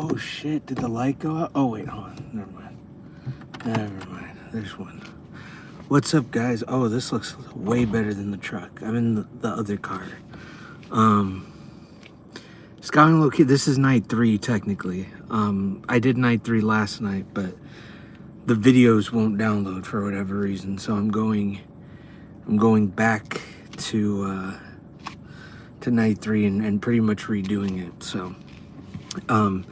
Oh shit, did the light go out? Oh wait, hold on, never mind. Never mind, there's one. What's up, guys? Oh, this looks way better than the truck. I'm in the other car. Scouting location, this is night 3 technically. I did night 3 last night, but the videos won't download for whatever reason, so I'm going back to night 3 and pretty much redoing it. So I'm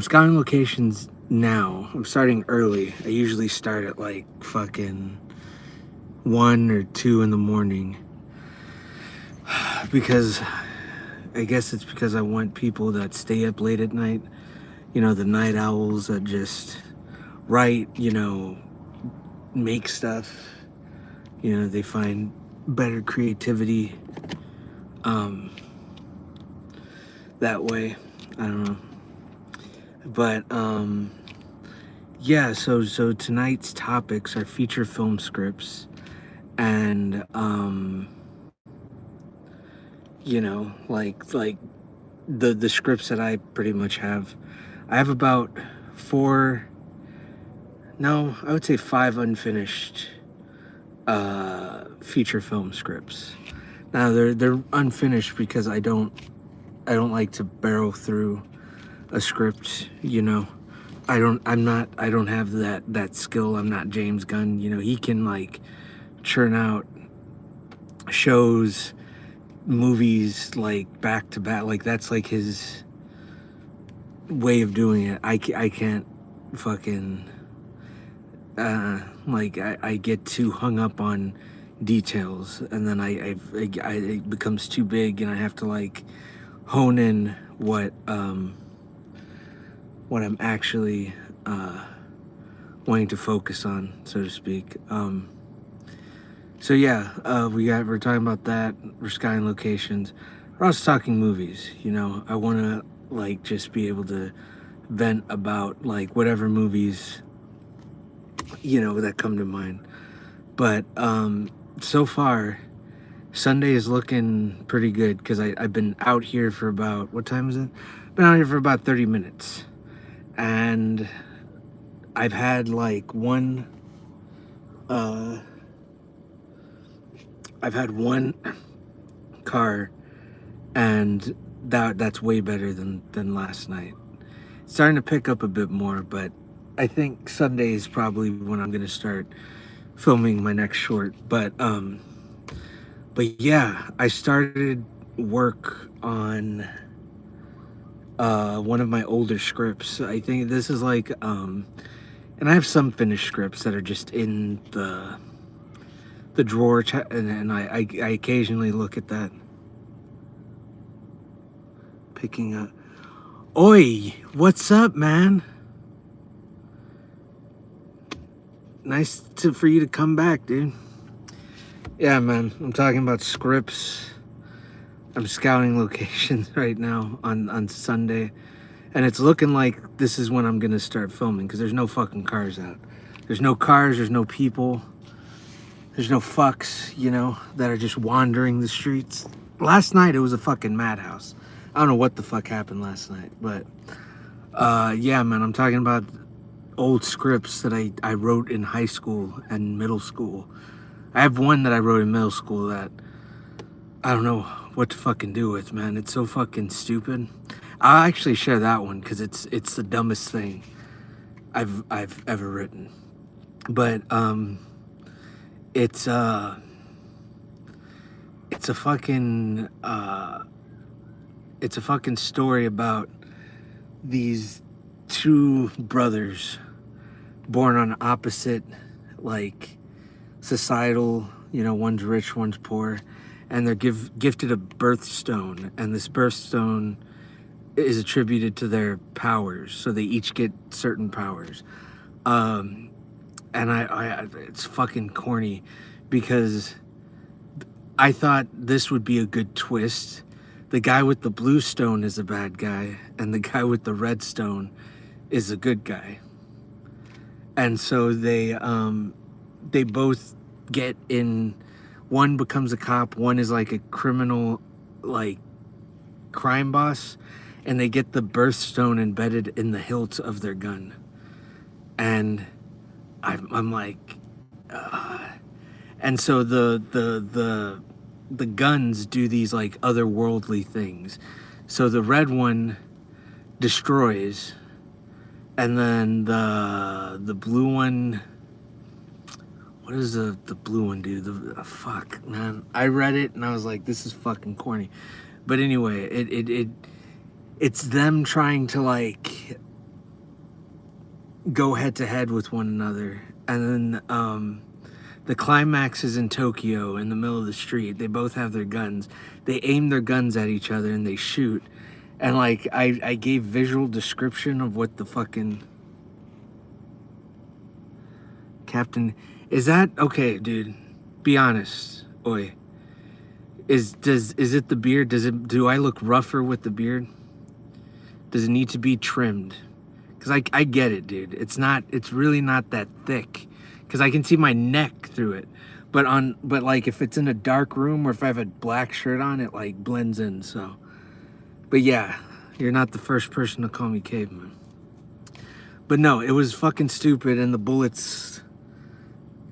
scouting locations now. I'm starting early. I usually start at like fucking 1 or 2 in the morning because I guess it's because I want people that stay up late at night, you know, the night owls that just write, you know, make stuff, you know, they find better creativity that way. I don't know. But yeah, so tonight's topics are feature film scripts and you know, like the scripts that I pretty much have. I have about 4, no, I would say 5 unfinished feature film scripts. Now they're unfinished because I don't like to barrel through a script, you know. I don't have that skill. I'm not James Gunn, you know. He can like churn out shows, movies like back to back, like that's like his way of doing it. I can't fucking like I get too hung up on details, and then it becomes too big, and I have to like hone in what I'm actually wanting to focus on, so to speak. So yeah, we're talking about that. We're scouting locations. We're also talking movies. You know, I want to like just be able to vent about like whatever movies, you know, that come to mind. But so far, Sunday is looking pretty good because I've been out here for about, what time is it? Been out here for about 30 minutes, and I've had like one car, and that's way better than last night. It's starting to pick up a bit more, but I think Sunday is probably when I'm gonna start filming my next short. But yeah, I started work on one of my older scripts. I think this is like and I have some finished scripts that are just in the drawer, and I occasionally look at that. Picking up. Oi, what's up, man? Nice for you to come back, dude. Yeah, man, I'm talking about scripts. I'm scouting locations right now on Sunday, and it's looking like this is when I'm gonna start filming because there's no fucking cars out. There's no cars, there's no people. There's no fucks, you know, that are just wandering the streets. Last night, it was a fucking madhouse. I don't know what the fuck happened last night, but yeah, man, I'm talking about old scripts that I wrote in high school and middle school. I have one that I wrote in middle school that I don't know what to fucking do with, man. It's so fucking stupid. I'll actually share that one because it's the dumbest thing I've ever written. But it's a fucking story about these 2 brothers born on opposite like societal, you know, one's rich, one's poor, and they're gifted a birthstone, and this birthstone is attributed to their powers, so they each get certain powers. And I it's fucking corny because I thought this would be a good twist. The guy with the blue stone is a bad guy, and the guy with the red stone is a good guy. And so they both get in. One becomes a cop. One is like a criminal, like crime boss, and they get the birthstone embedded in the hilt of their gun. And I'm like, and so the guns do these like otherworldly things. So the red one destroys, and then the blue one, what does the blue one do? Fuck, man. I read it and I was like, this is fucking corny. But anyway, it's them trying to like go head to head with one another. And then the climax is in Tokyo in the middle of the street. They both have their guns. They aim their guns at each other and they shoot. And like I gave visual description of what the fucking Captain is that okay, dude? Be honest. Oi. Is it the beard? Do I look rougher with the beard? Does it need to be trimmed? Cause I get it, dude. It's really not that thick. Cause I can see my neck through it. But like if it's in a dark room or if I have a black shirt on, it like blends in, so. But yeah, you're not the first person to call me caveman. But no, it was fucking stupid, and the bullets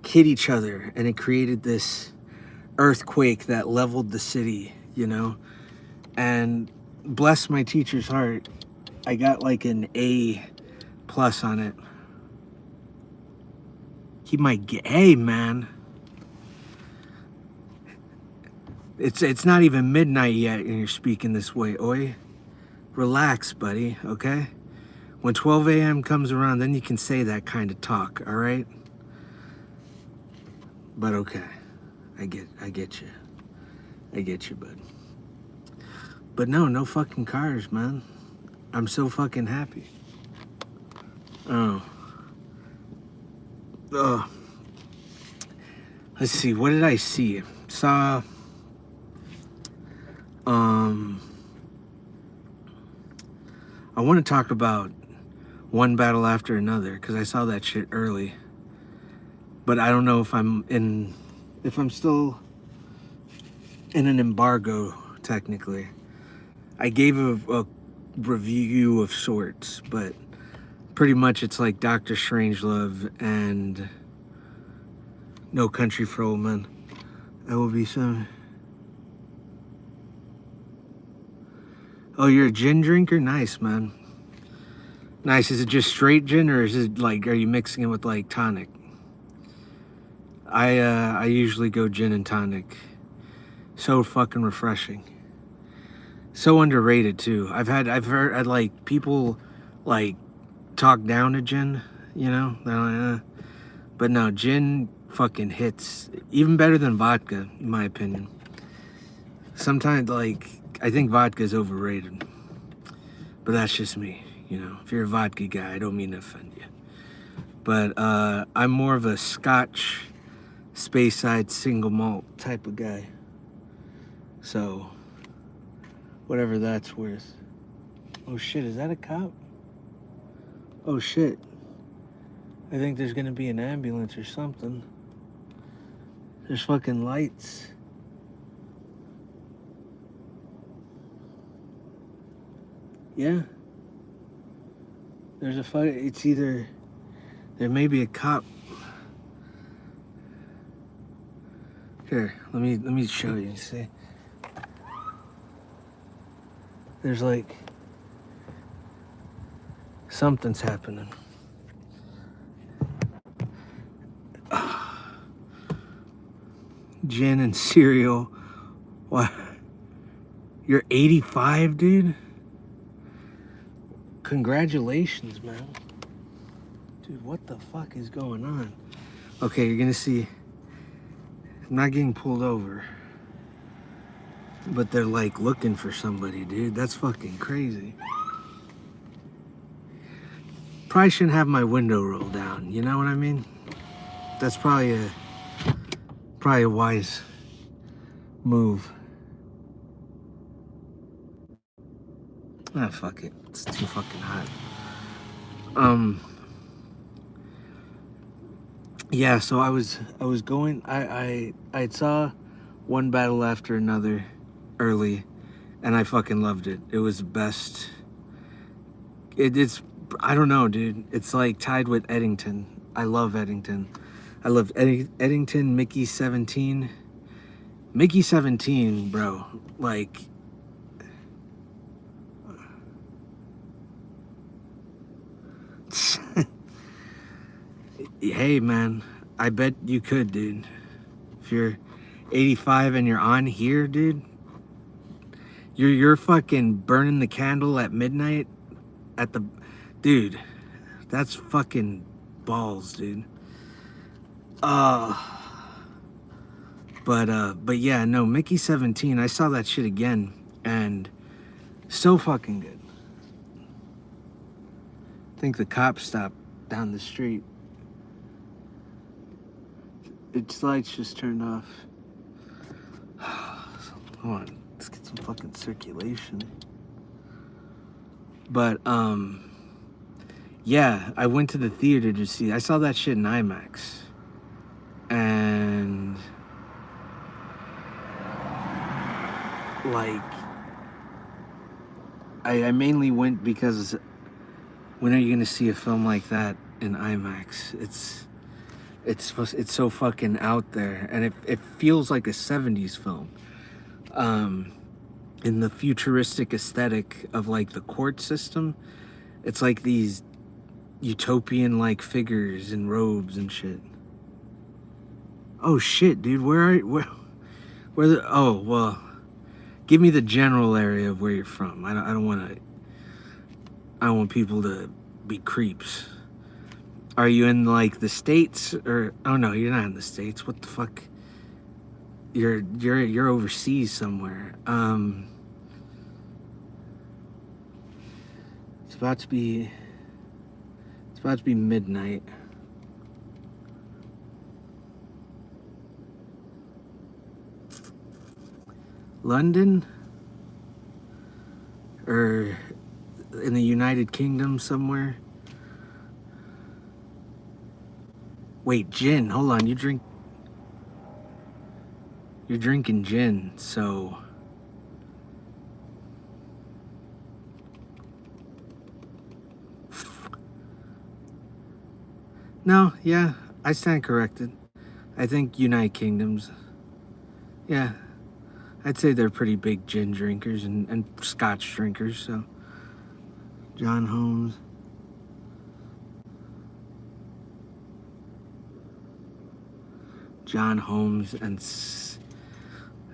hit each other, and it created this earthquake that leveled the city, you know? And bless my teacher's heart, I got like an A+ on it. He might get, hey man. It's not even midnight yet and you're speaking this way, oi. Relax, buddy, okay? When 12 a.m. comes around, then you can say that kind of talk, all right? But okay, I get you. I get you, bud. But no fucking cars, man. I'm so fucking happy. Oh. Let's see, what did I see? Saw, I want to talk about One Battle After Another, because I saw that shit early. But I don't know if I'm still in an embargo, technically. I gave a review of sorts, but pretty much it's like Dr. Strangelove and No Country for Old Men. I will be some. Oh, you're a gin drinker? Nice, man. Nice. Is it just straight gin, or is it like, are you mixing it with like tonic? I usually go gin and tonic. So fucking refreshing. So underrated too. I've heard like people like talk down to gin, you know? They're like, but no, gin fucking hits even better than vodka, in my opinion. Sometimes, like, I think vodka is overrated, but that's just me, you know. If you're a vodka guy, I don't mean to offend you, but I'm more of a Scotch Speyside single malt type of guy. So, whatever that's worth. Oh shit, is that a cop? Oh shit. I think there's gonna be an ambulance or something. There's fucking lights. Yeah. There's a fight. It's either there may be a cop. Here, let me show you. See, there's like something's happening. Gin and cereal. What? You're 85, dude? Congratulations, man. Dude, what the fuck is going on? Okay, you're gonna see. I'm not getting pulled over. But they're like looking for somebody, dude. That's fucking crazy. Probably shouldn't have my window rolled down, you know what I mean? That's probably a wise move. Ah, fuck it. It's too fucking hot. Yeah, so I was going, I saw One Battle After Another early, and I fucking loved it. It was the best it's, I don't know, dude. It's like tied with Edington. I love Edington. I love Edington, Mickey 17. Mickey 17, bro. Like, hey, man. I bet you could, dude. If you're 85 and you're on here, dude, you're fucking burning the candle at midnight at the, dude. That's fucking balls, dude. But yeah, no, Mickey 17. I saw that shit again, and so fucking good. I think the cop stopped down the street. Its lights just turned off. Hold on, let's get some fucking circulation. But yeah, I went to the theater to see. I saw that shit in IMAX, and like, I mainly went because when are you gonna see a film like that in IMAX? It's so fucking out there, and it feels like a 70s film. In the futuristic aesthetic of like the court system, it's like these utopian like figures in robes and shit. Oh shit, dude, where the, oh well, give me the general area of where you're from. I don't want people to be creeps. Are you in like the States, or oh no, you're not in the States. What the fuck? You're overseas somewhere. It's about to be midnight. London, or in the United Kingdom somewhere. Wait, gin. Hold on. You're drinking gin, so no, yeah, I stand corrected. I think United Kingdom's, yeah, I'd say they're pretty big gin drinkers and scotch drinkers, so John Holmes. John Holmes and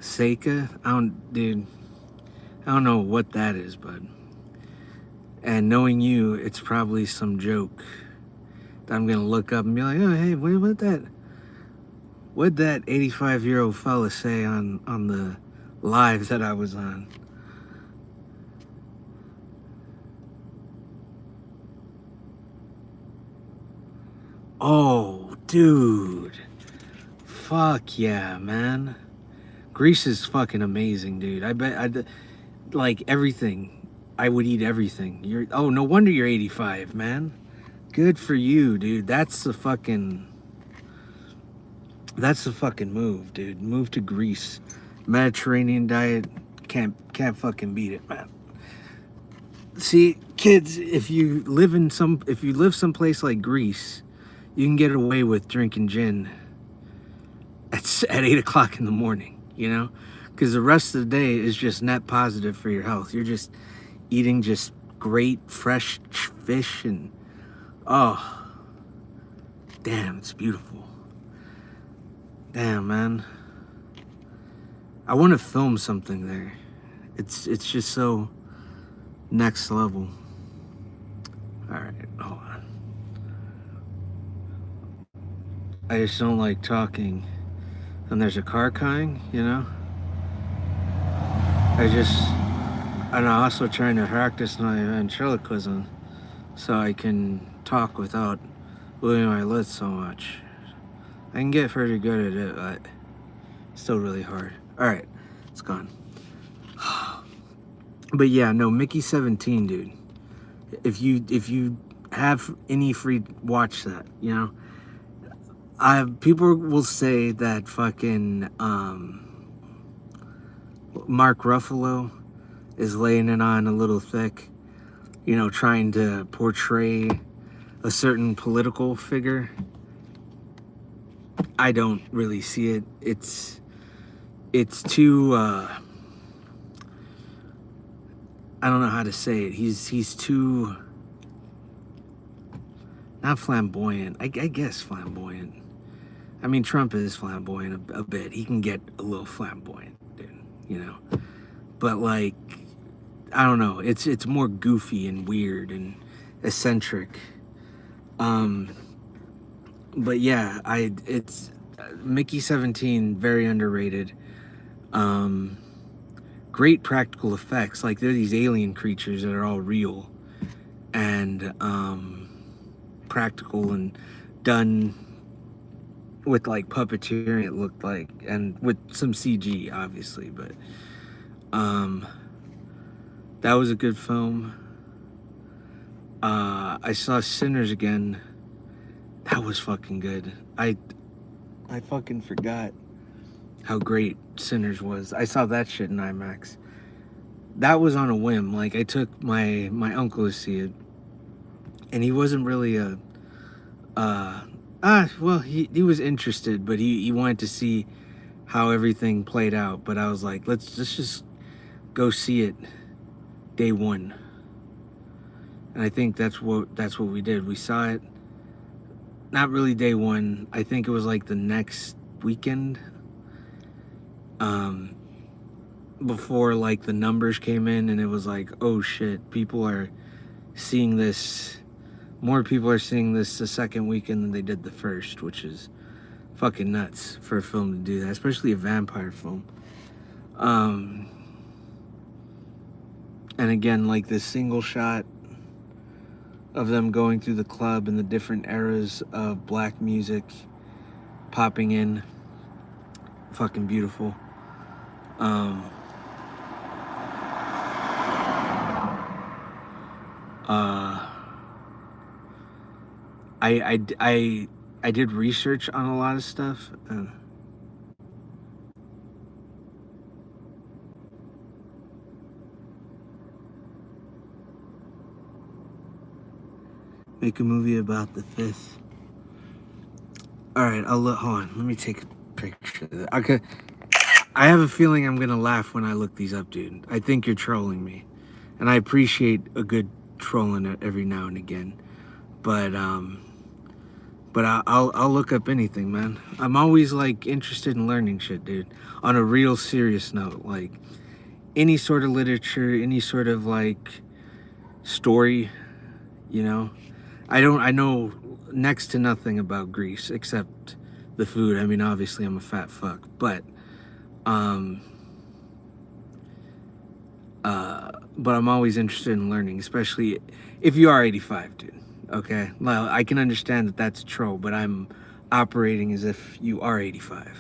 Seika. Dude, I don't know what that is, but, and knowing you, it's probably some joke that I'm gonna look up and be like, oh hey, what'd that 85-year-old fella say on the live that I was on? Oh, dude. Fuck yeah, man. Greece is fucking amazing, dude. I bet like everything. I would eat everything. Oh, no wonder you're 85, man. Good for you, dude. That's the fucking move, dude. Move to Greece. Mediterranean diet, can't fucking beat it, man. See, kids, if you live someplace like Greece, you can get away with drinking gin at 8 o'clock in the morning, you know, because the rest of the day is just net positive for your health. You're just eating just great fresh fish, and oh damn, it's beautiful. Damn, man, I want to film something there. It's just so next level. All right, hold on. I just don't like talking and there's a car coming, you know. I'm also trying to practice my ventriloquism so I can talk without moving my lips so much. I can get pretty good at it, but it's still really hard. All right, it's gone. But yeah, no, Mickey 17, dude. If you have any free, watch that, you know. People will say that fucking Mark Ruffalo is laying it on a little thick. you know, trying to portray a certain political figure. I don't really see it. It's too I don't know how to say it. He's too, not flamboyant. I guess flamboyant. I mean, Trump is flamboyant a bit. He can get a little flamboyant, dude, you know. But like, I don't know. It's more goofy and weird and eccentric. But yeah, it's Mickey 17, very underrated. Great practical effects. Like, they're these alien creatures that are all real and practical and done with like puppeteering, it looked like, and with some CG obviously, but that was a good film. I saw Sinners again. That was fucking good. I fucking forgot how great Sinners was. I saw that shit in IMAX. That was on a whim. Like, I took my uncle to see it, and he wasn't really well, he was interested, but he wanted to see how everything played out. But I was like, let's just go see it day one. And I think that's what we did. We saw it, not really day one. I think it was like the next weekend, before like the numbers came in, and it was like, oh shit, people are seeing this. More people are seeing this the second weekend than they did the first, which is fucking nuts for a film to do that, especially a vampire film. And again, like this single shot of them going through the club and the different eras of black music popping in, fucking beautiful. I did research on a lot of stuff. Make a movie about the fifth. All right, I'll look. Hold on, let me take a picture of that. Okay, I have a feeling I'm gonna laugh when I look these up, dude. I think you're trolling me, and I appreciate a good trolling every now and again. But I'll look up anything, man. I'm always like interested in learning shit, dude. On a real serious note, like any sort of literature, any sort of like story, you know. I know next to nothing about Greece except the food. I mean, obviously I'm a fat fuck, but I'm always interested in learning, especially if you are 85, dude. Okay, well, I can understand that that's a troll, but I'm operating as if you are 85,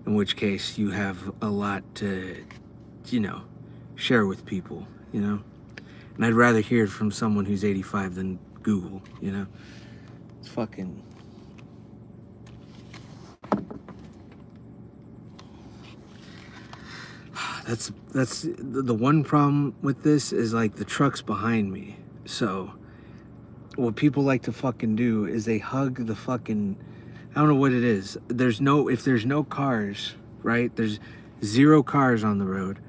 in which case you have a lot to, you know, share with people, you know. And I'd rather hear it from someone who's 85 than Google, you know. It's fucking... That's the one problem with this is like the truck's behind me. So what people like to fucking do is they hug the fucking, I don't know what it is. If there's no cars, right? There's 0 cars on the road.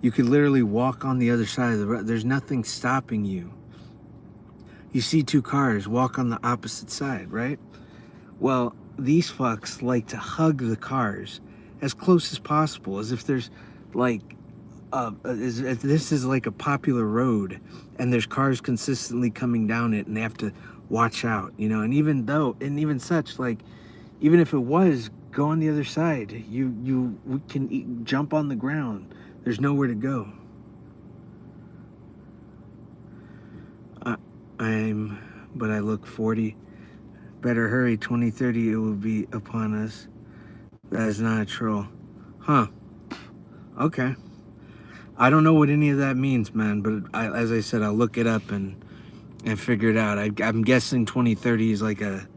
You could literally walk on the other side of the road. There's nothing stopping you. You see 2 cars, walk on the opposite side, right? Well, these fucks like to hug the cars as close as possible, as if there's like, as if this is like a popular road and there's cars consistently coming down it and they have to watch out, you know. And even such, like, even if it was, go on the other side. We can jump on the ground. There's nowhere to go. But I look 40. Better hurry, 2030, it will be upon us. That is not a troll. Huh. Okay. I don't know what any of that means, man, but as I said, I'll look it up and figure it out. I'm guessing 2030 is like a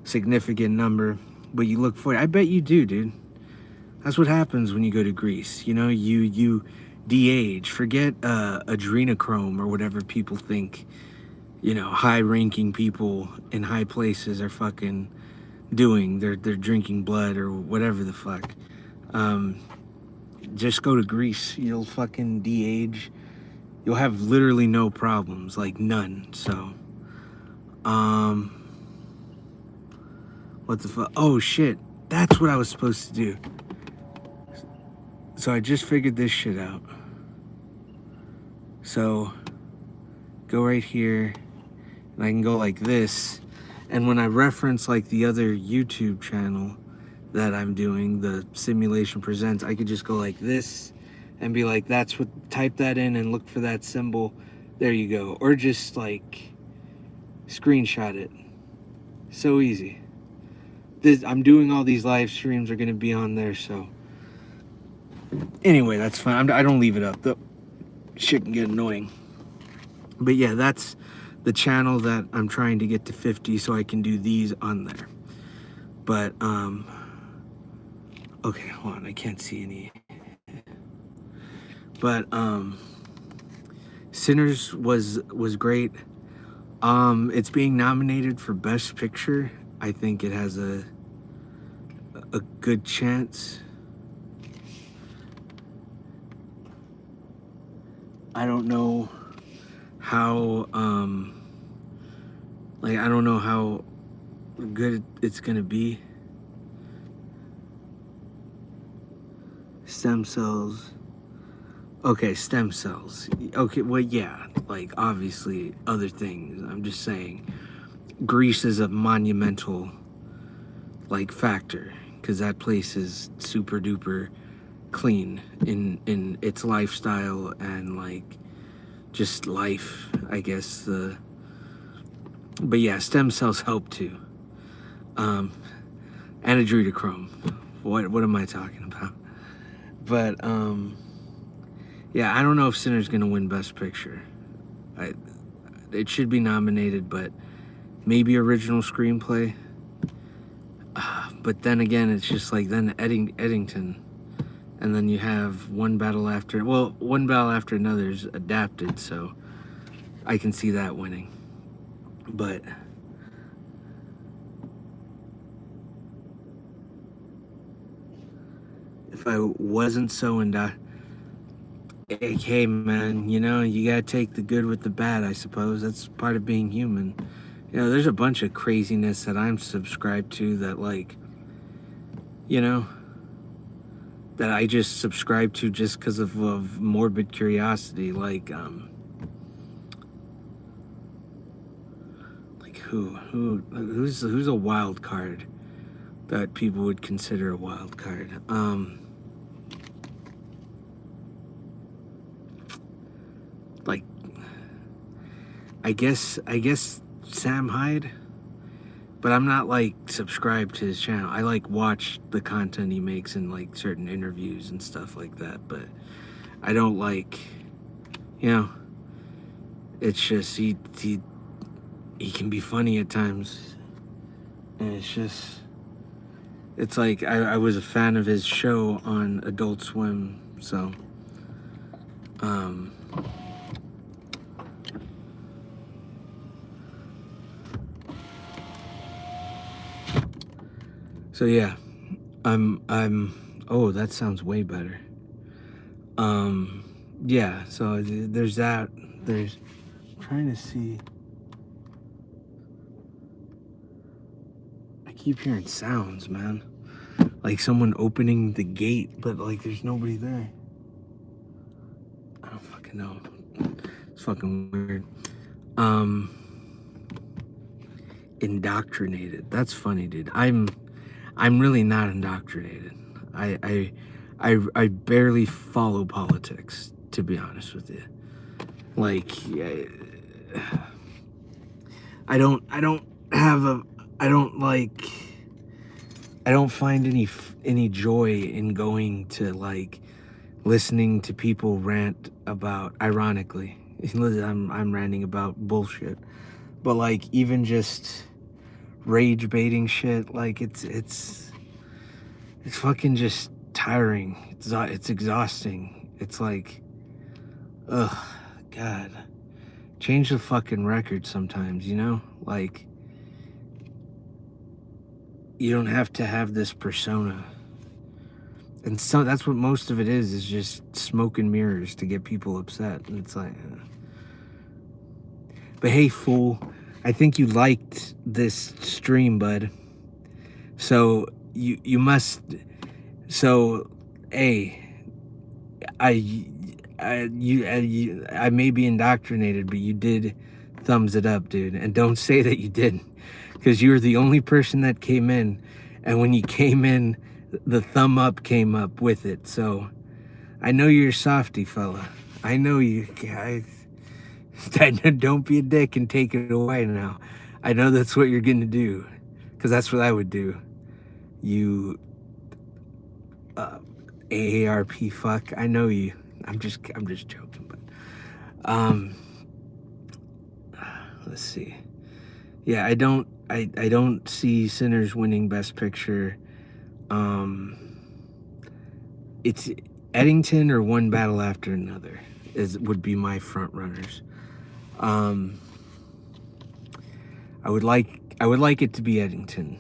significant number, but you look for it. I bet you do, dude. That's what happens when you go to Greece. You know, you de-age. Forget adrenochrome or whatever people think, you know, high-ranking people in high places are fucking doing. They're drinking blood or whatever the fuck. Just go to Greece. You'll fucking de-age. You'll have literally no problems, like none. So, what the fuck? Oh shit, that's what I was supposed to do. So I just figured this shit out. So, go right here, and I can go like this. And when I reference like the other YouTube channel that I'm doing, the Simulation Presents, I could just go like this and be like, that's what, type that in and look for that symbol. There you go. Or just like screenshot it. So easy. I'm doing all these live streams are going to be on there, so anyway, that's fine. I don't leave it up. The shit can get annoying. But yeah, that's the channel that I'm trying to get to 50 so I can do these on there. But okay, hold on, I can't see any. But Sinners was great. It's being nominated for Best Picture. I think it has a good chance. I don't know how like I don't know how good it's gonna be. Stem cells. Okay, stem cells. Okay, well, yeah, like obviously other things. I'm just saying Greece is a monumental like factor because that place is super duper clean in its lifestyle and like just life, I guess. But yeah, stem cells help too. And adrenochrome. What am I talking about? But yeah, I don't know if Sinner's gonna win Best Picture. It should be nominated, but maybe original screenplay. But then again, it's just like then Edington, and then you have One Battle After Another is adapted, so I can see that winning. But if I wasn't so hey man, you know, you gotta take the good with the bad, I suppose. That's part of being human. You know, there's a bunch of craziness that I'm subscribed to that, like, you know, that I just subscribe to just because of morbid curiosity. Like who's a wild card that people would consider a wild card? Like, I guess Sam Hyde, but I'm not like subscribed to his channel. I like watch the content he makes in like certain interviews and stuff like that, but I don't like, you know, it's just he can be funny at times, and it's like I was a fan of his show on Adult Swim, so so yeah, I'm oh, that sounds way better. Yeah, so there's that. There's I'm trying to see. I keep hearing sounds, man. Like someone opening the gate, but like there's nobody there. I don't fucking know. It's fucking weird. Indoctrinated. That's funny, dude. I'm really not indoctrinated. I barely follow politics, to be honest with you. Like, I don't find any joy in going to like listening to people rant about, ironically, I'm ranting about bullshit, but like even just rage baiting shit, like it's fucking just tiring. It's exhausting. It's like Ugh, God. Change the fucking record sometimes, you know? Like, you don't have to have this persona. And so that's what most of it is just smoke and mirrors to get people upset. And it's like, But hey, fool, I think you liked this stream, bud. So you must. So, hey, I may be indoctrinated, but you did thumbs it up, dude. And don't say that you didn't, because you were the only person that came in, and when you came in, the thumb up came up with it. So I know you're a softy fella. I know you. Don't be a dick and take it away now. I know that's what you're gonna do, because that's what I would do. You AARP fuck. I know you. I'm just joking, but let's see. Yeah, I don't see Sinners winning Best Picture. It's Eddington or One Battle After Another would be my front runners. I would like it to be Eddington.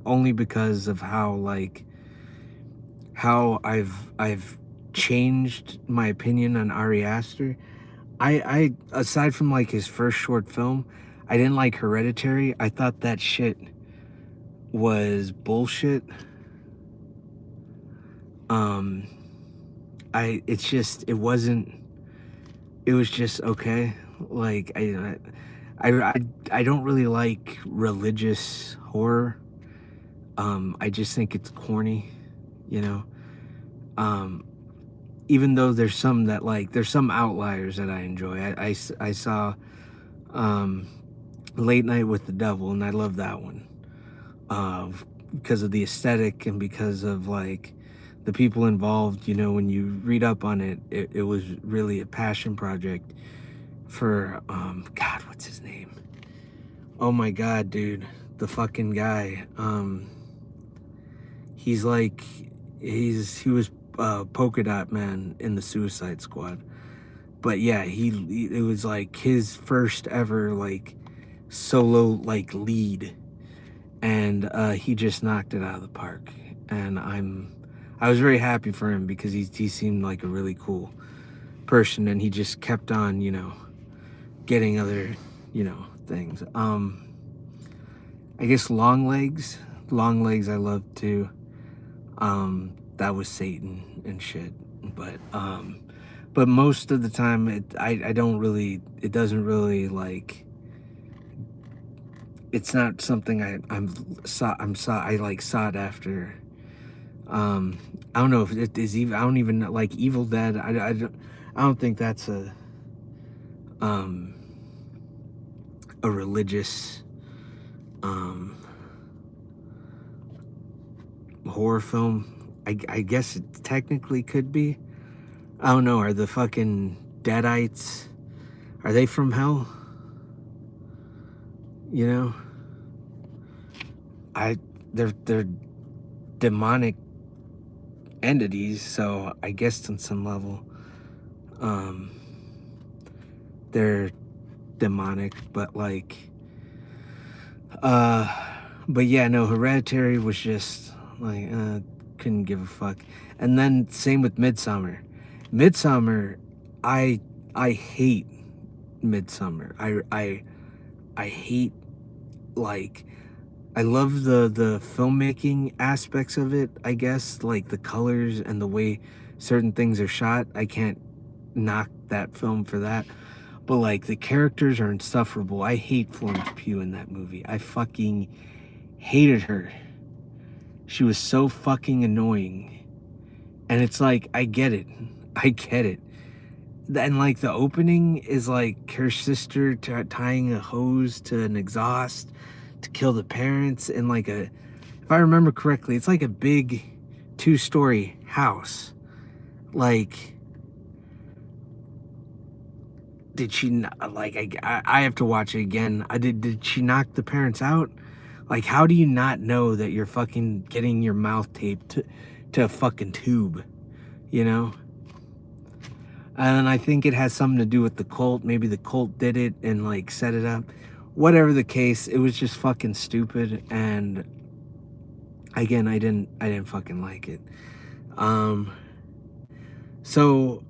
Only because of how I've changed my opinion on Ari Aster. I aside from like his first short film, I didn't like Hereditary. I thought that shit was bullshit. It was just okay. Like I don't really like religious horror. I just think it's corny, you know. Even though there's some outliers that I enjoy. I saw Late Night with the Devil, and I love that one. Because of the aesthetic and because of like the people involved. You know, when you read up on it, it was really a passion project for God, what's his name? Oh my God, dude, the fucking guy. He was Polka Dot Man in the Suicide Squad. But yeah, it was like his first ever like solo like lead, and he just knocked it out of the park. And I was very happy for him because he seemed like a really cool person, and he just kept on, you know, getting other, you know, things. I guess Long Legs I love too. That was Satan and shit. But most of the time it doesn't really like, it's not something I like sought after. I don't know if it is even, I don't even like Evil Dead. I don't think that's a religious horror film. I guess it technically could be. I don't know. Are the fucking Deadites, are they from hell? You know, they're demonic entities, so I guess on some level, they're demonic. But like, but yeah, no. Hereditary was just like, couldn't give a fuck. And then same with Midsummer. I hate Midsummer. I hate, like, I love the filmmaking aspects of it, I guess, like the colors and the way certain things are shot. I can't knock that film for that. But like the characters are insufferable. I hate Florence Pugh in that movie. I fucking hated her. She was so fucking annoying. And it's like, I get it. And like the opening is like her sister tying a hose to an exhaust to kill the parents in like if I remember correctly, it's like a big 2-story house. Like, did she not, like, I have to watch it again. Did she knock the parents out? Like, how do you not know that you're fucking getting your mouth taped to a fucking tube, you know? And I think it has something to do with the cult. Maybe the cult did it and like set it up. Whatever the case, it was just fucking stupid. And again, I didn't fucking like it. So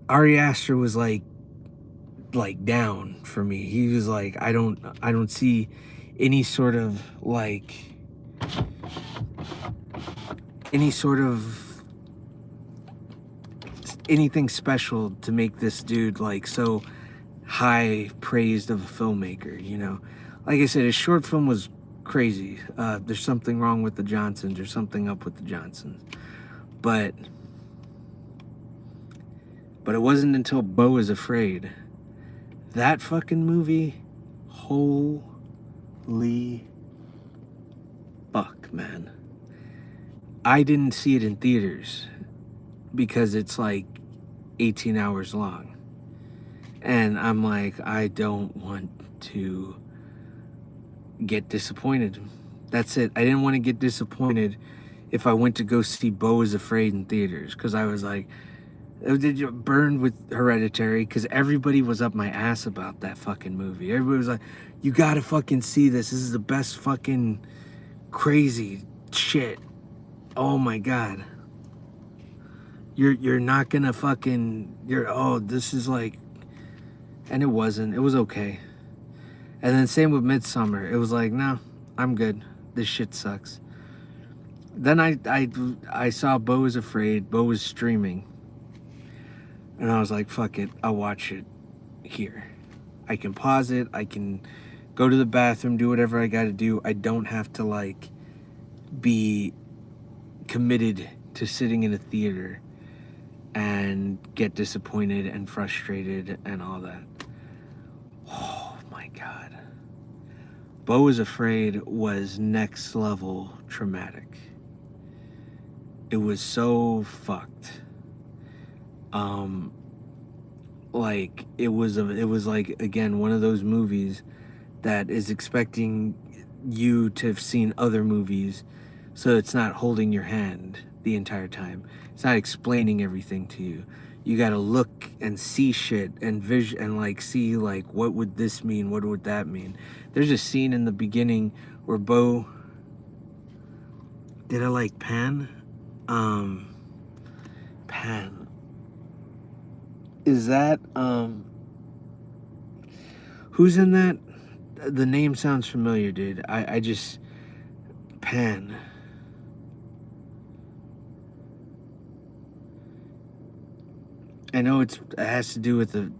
Ari Aster was like down for me. He was like, I don't see any sort of anything special to make this dude like so high praised of a filmmaker, you know. Like I said, his short film was crazy. There's something wrong with the Johnsons, or something up with the Johnsons. But it wasn't until Beau is Afraid. That fucking movie, holy fuck, man. I didn't see it in theaters because it's like 18 hours long. And I'm like, I don't want to get disappointed. That's it. I didn't want to get disappointed if I went to go see Beau is Afraid in theaters, because I was like, did you burn with Hereditary? Because everybody was up my ass about that fucking movie. Everybody was like, you gotta fucking see this. This is the best fucking crazy shit. Oh my god. You're not gonna fucking, this is like, and it wasn't. It was okay. And then same with Midsummer. It was like, no, I'm good. This shit sucks. Then I saw Beau is Afraid. Beau was streaming. And I was like, fuck it, I'll watch it here. I can pause it, I can go to the bathroom, do whatever I gotta do. I don't have to like be committed to sitting in a theater and get disappointed and frustrated and all that. Oh my god. Beau is Afraid was next level traumatic. It was so fucked. Like it was like, again, one of those movies that is expecting you to have seen other movies, so it's not holding your hand the entire time. It's not explaining everything to you. You got to look and see shit and and like see like, what would this mean? What would that mean? There's a scene in the beginning where Beau, did I like Pan? Pan. Is that, who's in that? The name sounds familiar, dude. I just, Pan. I know it has to do with the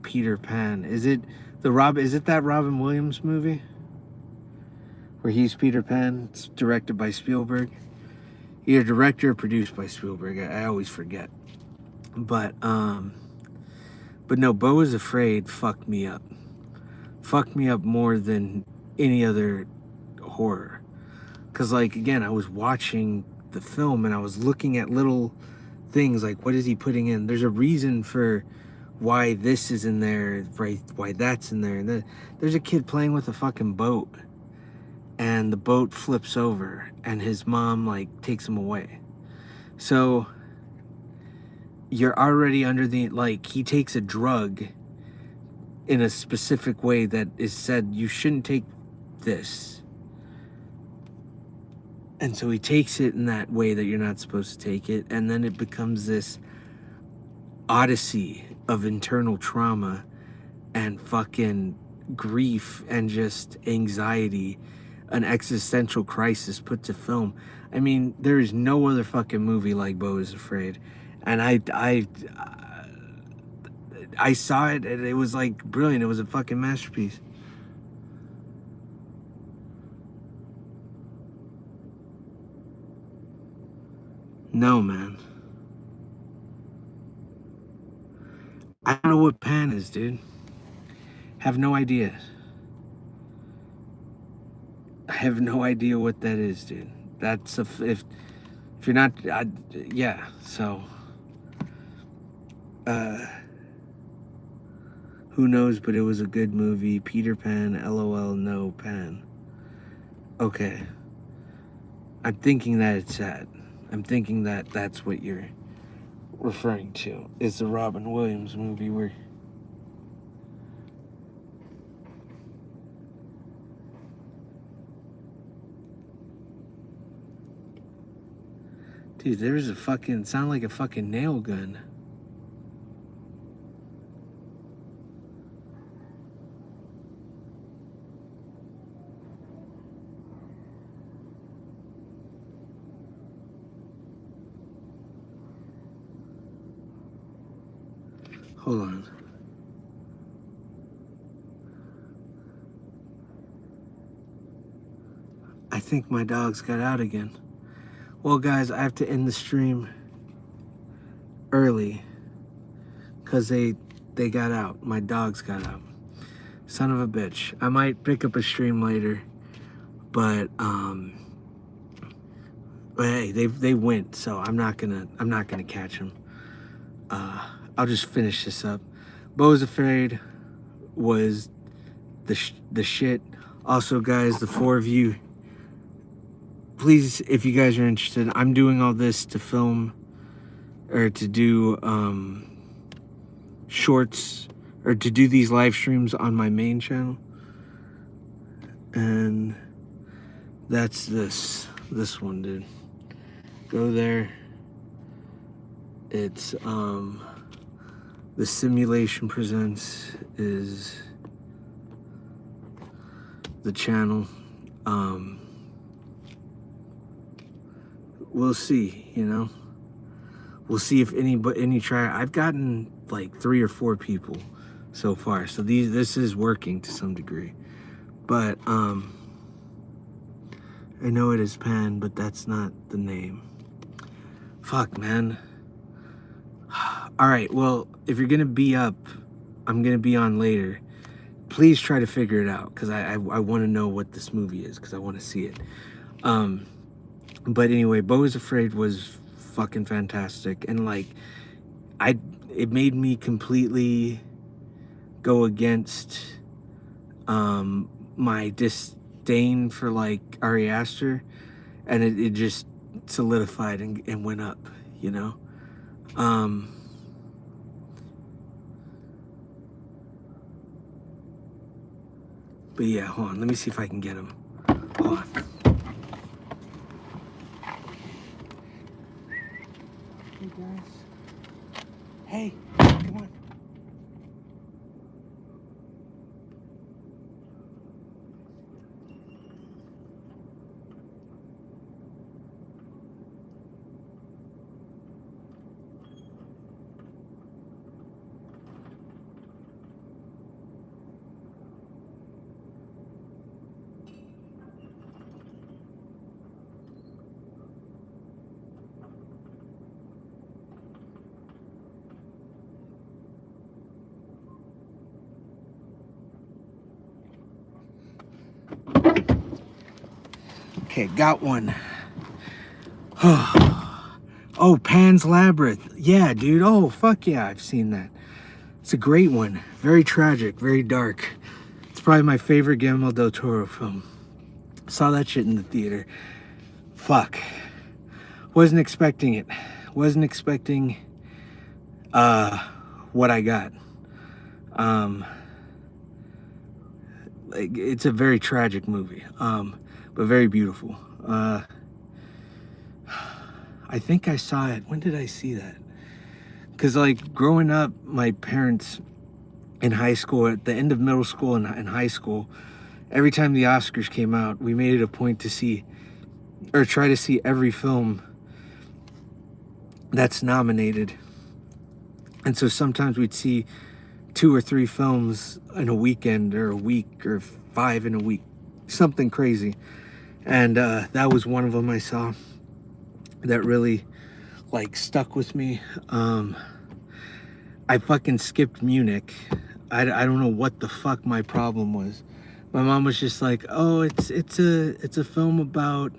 Peter Pan. Is it that Robin Williams movie? Where he's Peter Pan? It's directed by Spielberg. Either director or produced by Spielberg. I always forget. But no, Beau is Afraid fucked me up. Fucked me up more than any other horror. Because, like, again, I was watching the film and I was looking at little things like, what is he putting in? There's a reason for why this is in there, right? Why that's in there. And there's a kid playing with a fucking boat, and the boat flips over and his mom, like, takes him away. So you're already under the, like, he takes a drug in a specific way that is said you shouldn't take this. And so he takes it in that way that you're not supposed to take it, and then it becomes this odyssey of internal trauma and fucking grief and just anxiety, an existential crisis put to film. I mean, there is no other fucking movie like Beau is Afraid. And I saw it and it was like brilliant. It was a fucking masterpiece. No, man. I don't know what Pan is, dude. Have no idea. I have no idea what that is, dude. That's if you're not, yeah. So, who knows? But it was a good movie. Peter Pan. LOL. No Pan. Okay. I'm thinking that it's sad. I'm thinking that that's what you're referring to is the Robin Williams movie where dude, there's a fucking sound like a fucking nail gun. Hold on. I think my dogs got out again. Well, guys, I have to end the stream early because they got out. My dogs got out. Son of a bitch. I might pick up a stream later, but hey, they went, so I'm not gonna catch them. I'll just finish this up. Beau's Afraid was the shit. Also, guys, the 4 of you, please, if you guys are interested, I'm doing all this to film or to do shorts or to do these live streams on my main channel. And that's this one, dude. Go there. It's The Simulation Presents is the channel. We'll see, you know. We'll see if any try. I've gotten like 3 or 4 people so far, so this is working to some degree. But I know it is Pan, but that's not the name. Fuck, man. All right, well, if you're gonna be up, I'm gonna be on later. Please try to figure it out, because I want to know what this movie is, because I want to see it. But anyway, Beau is Afraid was fucking fantastic, and like, it made me completely go against my disdain for like Ari Aster, and it just solidified and went up, you know. But yeah, hold on. Let me see if I can get him. Hold on. Hey, guys. Hey, come on. Okay, got one. Oh, Pan's Labyrinth. Yeah, dude. Oh, fuck yeah, I've seen that. It's a great one. Very tragic, very dark. It's probably my favorite Guillermo del Toro film. Saw that shit in the theater. Fuck. Wasn't expecting it. Wasn't expecting what I got. Like, it's a very tragic movie. But very beautiful. I think I saw it. When did I see that? Because like growing up, my parents in high school, at the end of middle school and high school, every time the Oscars came out, we made it a point to see or try to see every film that's nominated. And so sometimes we'd see 2 or 3 films in a weekend or a week or 5 in a week, something crazy. And that was one of them I saw that really like stuck with me. I fucking skipped Munich. I don't know what the fuck my problem was. My mom was just like, oh, it's a film about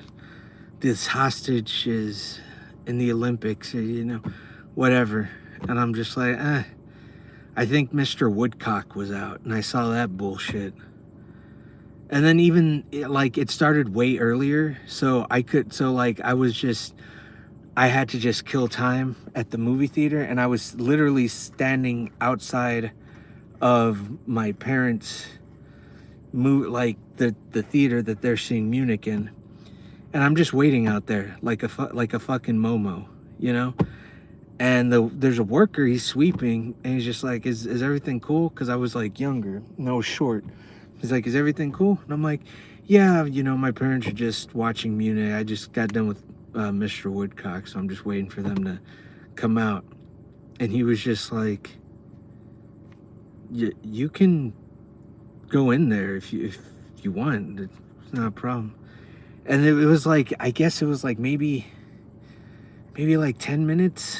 this hostage is in the Olympics, or, you know, whatever. And I'm just like, I think Mr. Woodcock was out, and I saw that bullshit. And then even like it started way earlier, so I was just, I had to just kill time at the movie theater, and I was literally standing outside of my parents' like the theater that they're seeing Munich in, and I'm just waiting out there like a fucking Momo, you know. And there's a worker, he's sweeping, and he's just like, is everything cool? Because I was like younger, no short. He's like, is everything cool? And I'm like, yeah, you know, my parents are just watching Munich. I just got done with Mr. Woodcock, so I'm just waiting for them to come out. And he was just like, you can go in there if you want. It's not a problem. And it was like, I guess it was like maybe like 10 minutes.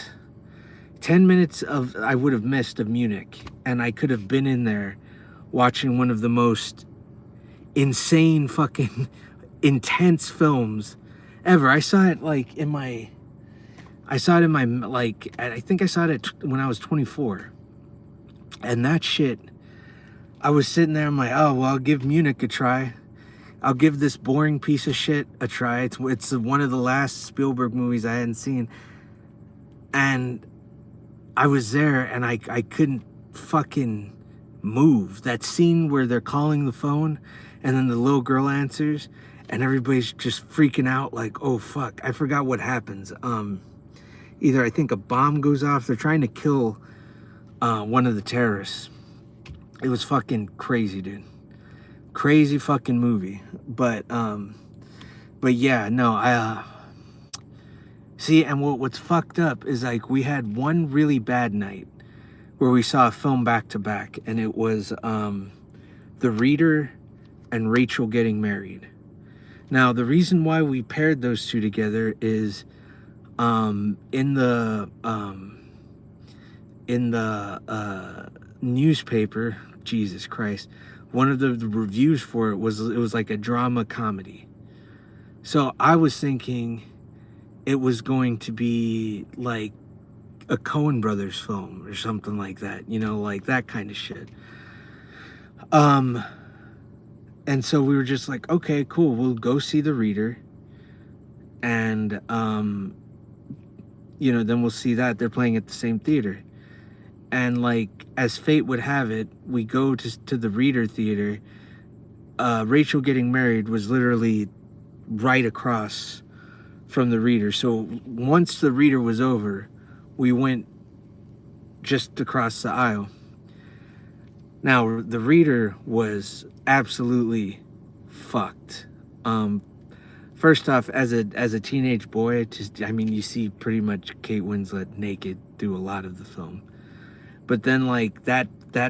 10 minutes of I would have missed of Munich, and I could have been in there watching one of the most insane fucking intense films ever. I saw it like in my like, I think I saw it when I was 24. And that shit, I was sitting there, I'm like, oh, well, I'll give Munich a try. I'll give this boring piece of shit a try. It's one of the last Spielberg movies I hadn't seen. And I was there, and I couldn't fucking move. That scene where they're calling the phone, and then the little girl answers, and everybody's just freaking out like, oh, fuck. I forgot what happens. Either I think a bomb goes off. They're trying to kill one of the terrorists. It was fucking crazy, dude. Crazy fucking movie. But yeah, no, see, and what's fucked up is like we had one really bad night where we saw a film back to back, and it was The Reader and Rachel Getting Married. Now, the reason why we paired those two together is in the newspaper, Jesus Christ, one of the reviews for it was like a drama comedy. So I was thinking it was going to be like a Coen Brothers film or something like that, you know, like that kind of shit. And so we were just like, okay, cool, we'll go see The Reader, and you know, then we'll see that they're playing at the same theater. And like, as fate would have it, we go to the Reader theater. Rachel Getting Married was literally right across from the Reader. So once the Reader was over, we went just across the aisle. Now, the Reader was absolutely fucked. First off, as a teenage boy, I mean, you see pretty much Kate Winslet naked through a lot of the film. But then like that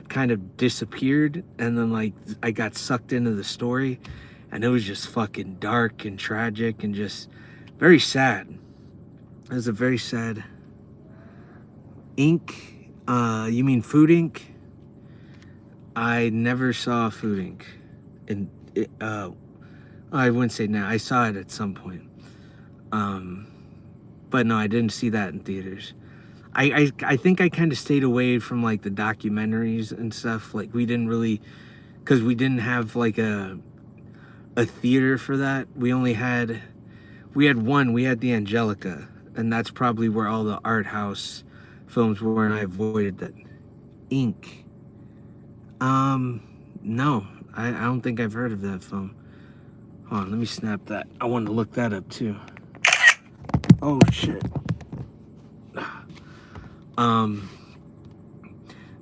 kind of disappeared, and then like I got sucked into the story, and it was just fucking dark and tragic and just very sad. It was a very sad. Ink? You mean Food Inc? I never saw Food Inc. And I wouldn't say now. I saw it at some point. But no, I didn't see that in theaters. I think I kind of stayed away from like the documentaries and stuff. Like we didn't really, because we didn't have like a theater for that. We had the Angelica, and that's probably where all the art house films were, and I avoided that. Ink. No, I don't think I've heard of that film. Hold on, let me snap that. I wanted to look that up too. Oh shit.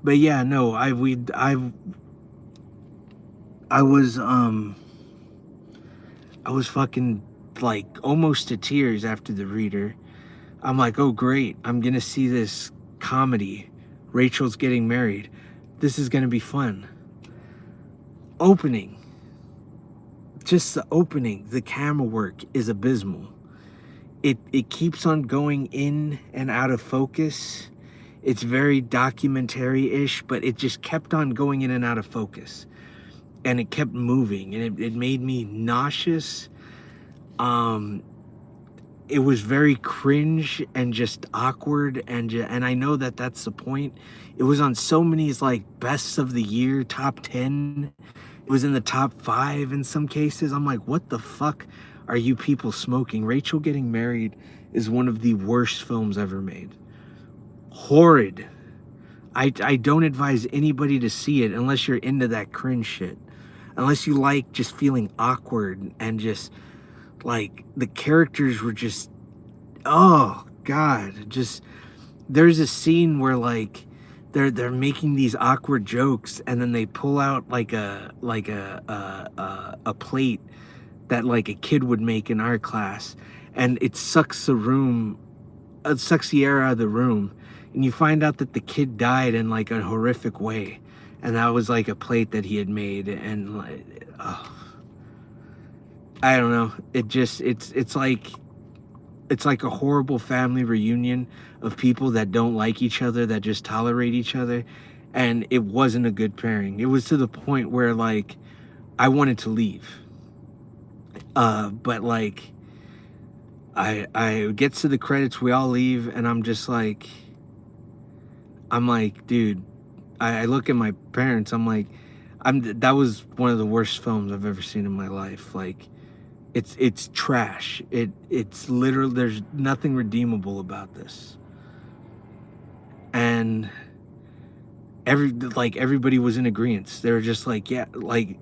But yeah, no, I was fucking like almost to tears after The Reader. I'm like, oh great, I'm gonna see this comedy. Rachel's Getting Married. This is gonna be fun. Opening. Just the opening, the camera work is abysmal. It keeps on going in and out of focus. It's very documentary-ish, but it just kept on going in and out of focus. And it kept moving, and it made me nauseous. It was very cringe and just awkward, and I know that that's the point. It was on so many like bests of the year, top 10. It was in the top 5 in some cases. I'm like, what the fuck are you people smoking? Rachel Getting Married is one of the worst films ever made. Horrid. I don't advise anybody to see it unless you're into that cringe shit. Unless you like just feeling awkward and just like the characters were just, oh God, just there's a scene where like they're making these awkward jokes and then they pull out like a plate that like a kid would make in our class, and it sucks the air out of the room, and you find out that the kid died in like a horrific way, and that was like a plate that he had made, and like, oh, I don't know. It's like a horrible family reunion of people that don't like each other, that just tolerate each other, and it wasn't a good pairing. It was to the point where like I wanted to leave, but like I gets to the credits, we all leave, and I'm like, dude, I look at my parents, I'm like, that was one of the worst films I've ever seen in my life. Like, it's trash. It's literally, there's nothing redeemable about this. And everybody was in agreement. They were just like, yeah, like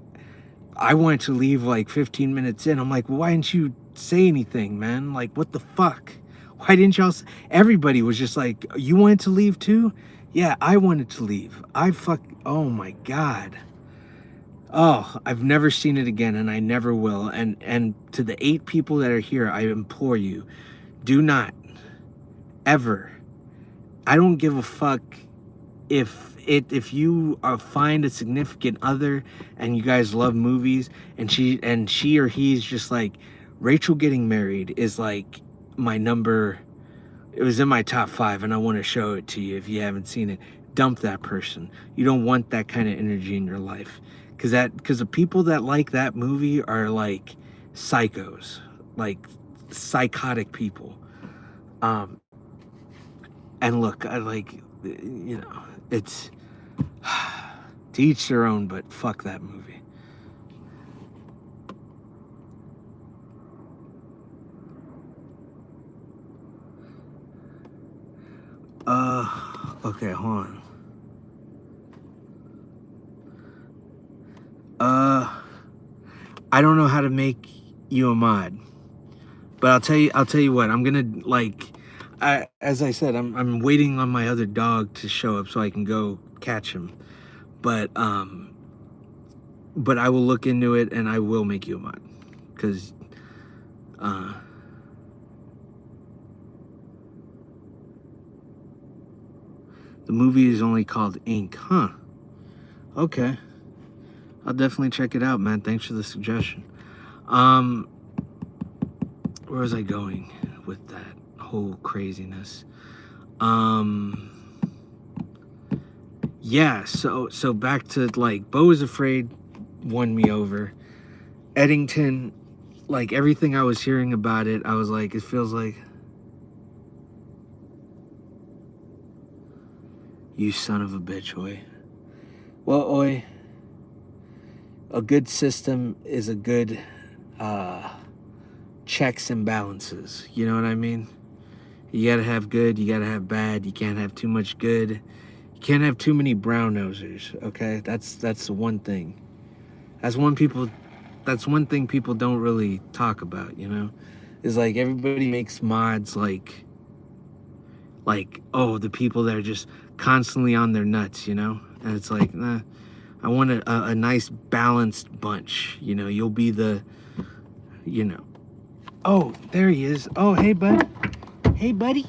I wanted to leave like 15 minutes in. I'm like, well, why didn't you say anything, man? Like, what the fuck? Why didn't y'all? Everybody was just like, you wanted to leave too? Yeah, I wanted to leave. Oh my God. Oh, I've never seen it again, and I never will. And to the 8 people that are here, I implore you, do not ever. I don't give a fuck if you find a significant other and you guys love movies, and she or he's just like, Rachel getting married is like my number. It was in my top 5, and I want to show it to you if you haven't seen it. Dump that person. You don't want that kind of energy in your life, because the people that like that movie are like psychos, like psychotic people. Um, and look, I like, it's to each their own, but fuck that movie. Okay, hold on. I don't know how to make you a mod, but I'll tell you what, I'm gonna like, as I said, I'm waiting on my other dog to show up so I can go catch him. But I will look into it and I will make you a mod, because the movie is only called Ink, huh? Okay, I'll definitely check it out, man. Thanks for the suggestion. Where was I going with that whole craziness? Yeah, so back to like, Beau is Afraid won me over. Edington, like everything I was hearing about it, I was like, it feels like, you son of a bitch, Oi. Well, Oi, a good system is a good checks and balances. You know what I mean? You gotta have good, you gotta have bad. You can't have too much good. You can't have too many brown nosers. Okay, that's the one thing. That's one thing people don't really talk about. Is like everybody makes mods like, oh, the people that are just constantly on their nuts. And it's like, nah, I want a nice balanced bunch. You'll be the, oh, there he is. Oh, hey, bud. Hey, buddy.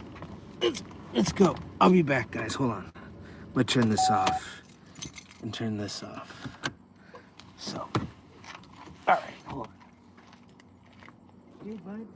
Let's go. I'll be back, guys. Hold on. I'm gonna turn this off and turn this off. So, all right, hold on. Hey, bud.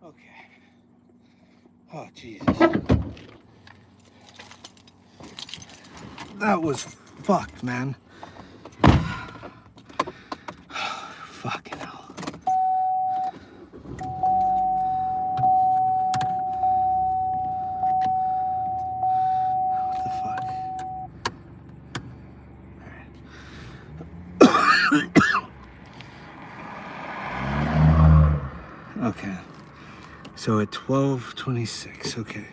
Okay. Oh, Jesus. That was fucked, man. Fucking hell. What the fuck? Okay. So at 12:26, okay.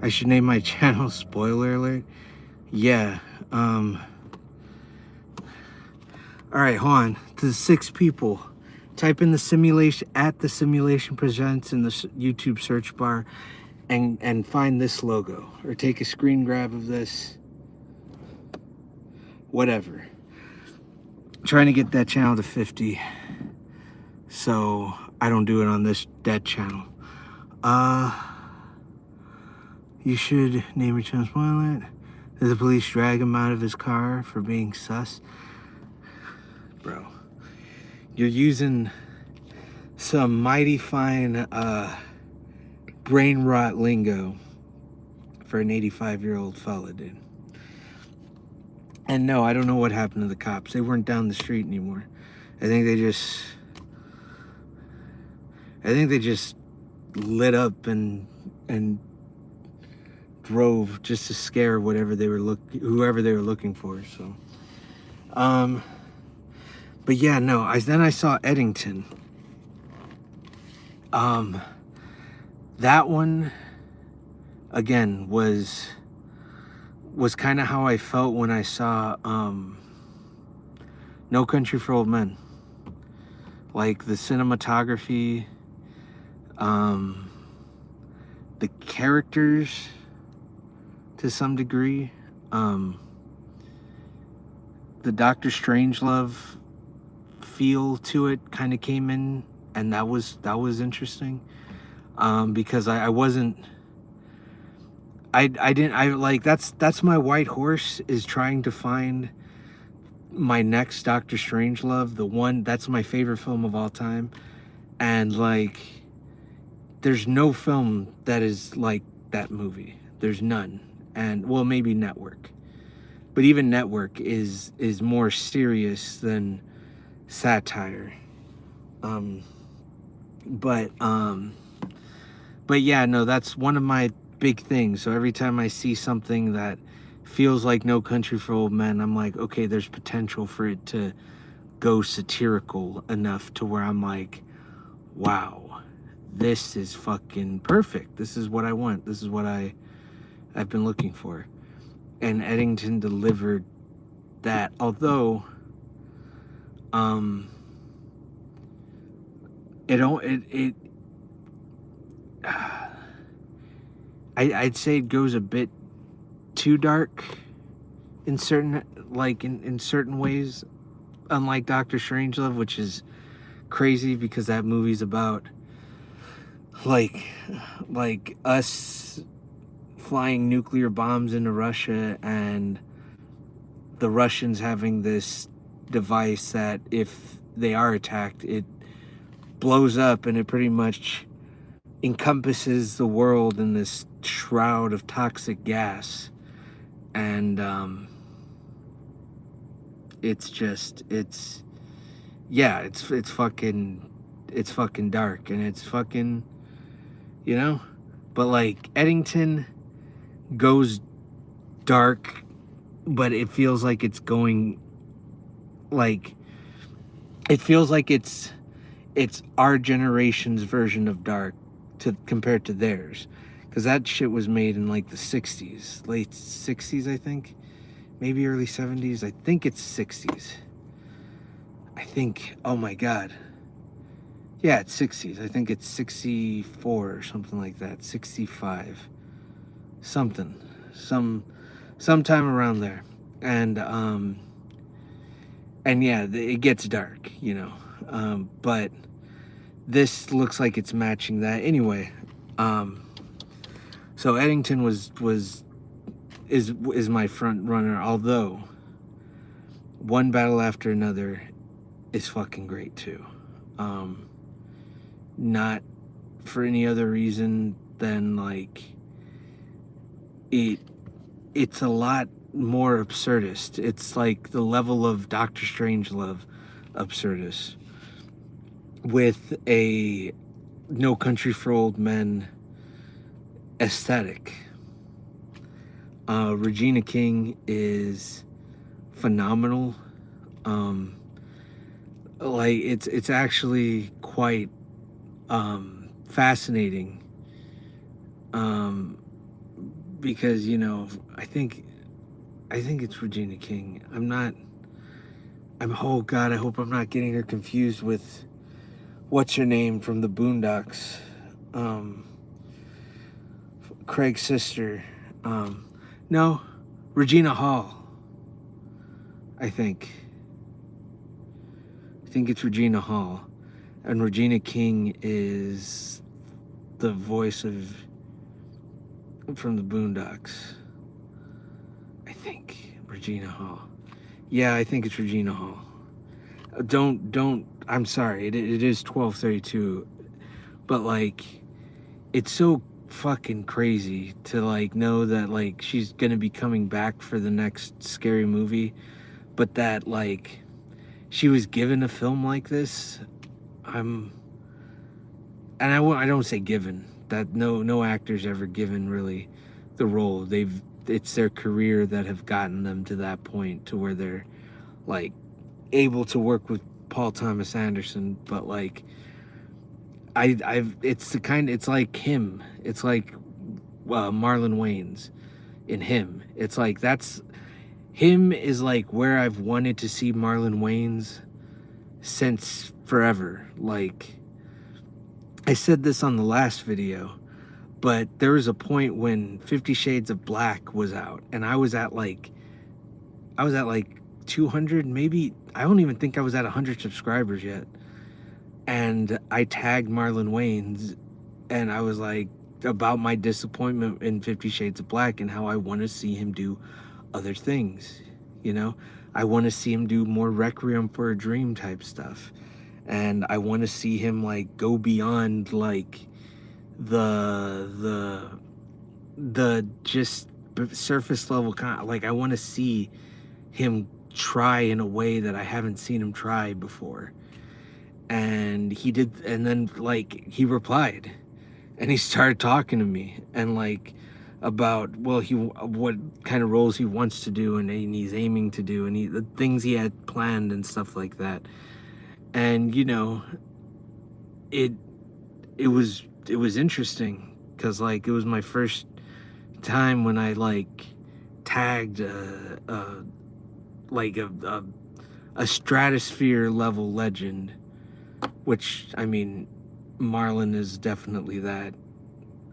I should name my channel spoiler alert. Yeah. All right, hold on. To the 6 people, type in the simulation at the simulation presents in the YouTube search bar, and find this logo, or take a screen grab of this. Whatever. Trying to get that channel to 50, so I don't do it on this dead channel. You should name your channel spoiler alert. Did the police drag him out of his car for being sus? Bro, you're using some mighty fine brain rot lingo for an 85-year-old fella, dude. And no, I don't know what happened to the cops. They weren't down the street anymore. I think they just lit up and drove just to scare whoever they were looking for. So, but yeah, no. Then I saw Edington. That one again was kind of how I felt when I saw No Country for Old Men. Like the cinematography, the characters to some degree, the Doctor Strangelove feel to it kind of came in, and that was interesting, because I that's my white horse, is trying to find my next Doctor Strangelove, the one that's my favorite film of all time. And like, there's no film that is like that movie. There's none. And well, maybe Network, but even Network is more serious than satire. But yeah, no, that's one of my big things. So every time I see something that feels like No Country for Old Men, I'm like, okay, there's potential for it to go satirical enough to where I'm like, wow, this is fucking perfect. This is what I want. This is what I've been looking for. And Edington delivered that. Although, I'd say it goes a bit too dark in certain, like in certain ways, unlike Doctor Strangelove, which is crazy because that movie's about like us flying nuclear bombs into Russia, and the Russians having this device that if they are attacked, it blows up and it pretty much encompasses the world in this shroud of toxic gas. And it's fucking dark, and it's fucking, but like Edington goes dark, but it feels like it's going, like, it feels like it's our generation's version of dark compared to theirs, because that shit was made in like the 60s, late 60s, I think, maybe early 70s. I think it's 60s. I think, oh my god, yeah, it's 60s. I think it's 64 or something like that, 65, sometime around there. And yeah, it gets dark, but this looks like it's matching that anyway. So Edington is my front runner, although One Battle After Another is fucking great too. Not for any other reason than like it's a lot more absurdist. It's like the level of Doctor Strangelove absurdist with a No Country for Old Men aesthetic. Regina King is phenomenal. Like it's actually quite fascinating. Because I think it's Regina King. Oh God, I hope I'm not getting her confused with what's her name from the Boondocks. Craig's sister. No, Regina Hall. I think it's Regina Hall. And Regina King is the voice from the Boondocks. I think Regina Hall. Yeah, I think it's Regina Hall. Don't. I'm sorry. It is 12:32, but like, it's so fucking crazy to like know that like she's gonna be coming back for the next scary movie, but that like she was given a film like this. I don't say given, that no actor's ever given really the role. It's their career that have gotten them to that point to where they're like able to work with Paul Thomas Anderson. But like it's like him. It's like Marlon Wayans in Him. It's like Him is like where I've wanted to see Marlon Wayans since forever. Like, I said this on the last video, but there was a point when 50 Shades of Black was out, and I was at like 200, maybe. I don't even think I was at 100 subscribers yet. And I tagged Marlon Wayans, and I was like, about my disappointment in 50 Shades of Black and how I want to see him do other things. I want to see him do more Requiem for a Dream type stuff. And I want to see him like go beyond like the just surface level like I want to see him try in a way that I haven't seen him try before. And he did, and then like he replied and he started talking to me and like about what kind of roles he wants to do and he's aiming to do and the things he had planned and stuff like that. And it was interesting because like it was my first time when I like tagged a stratosphere level legend, which I mean Marlon is definitely that.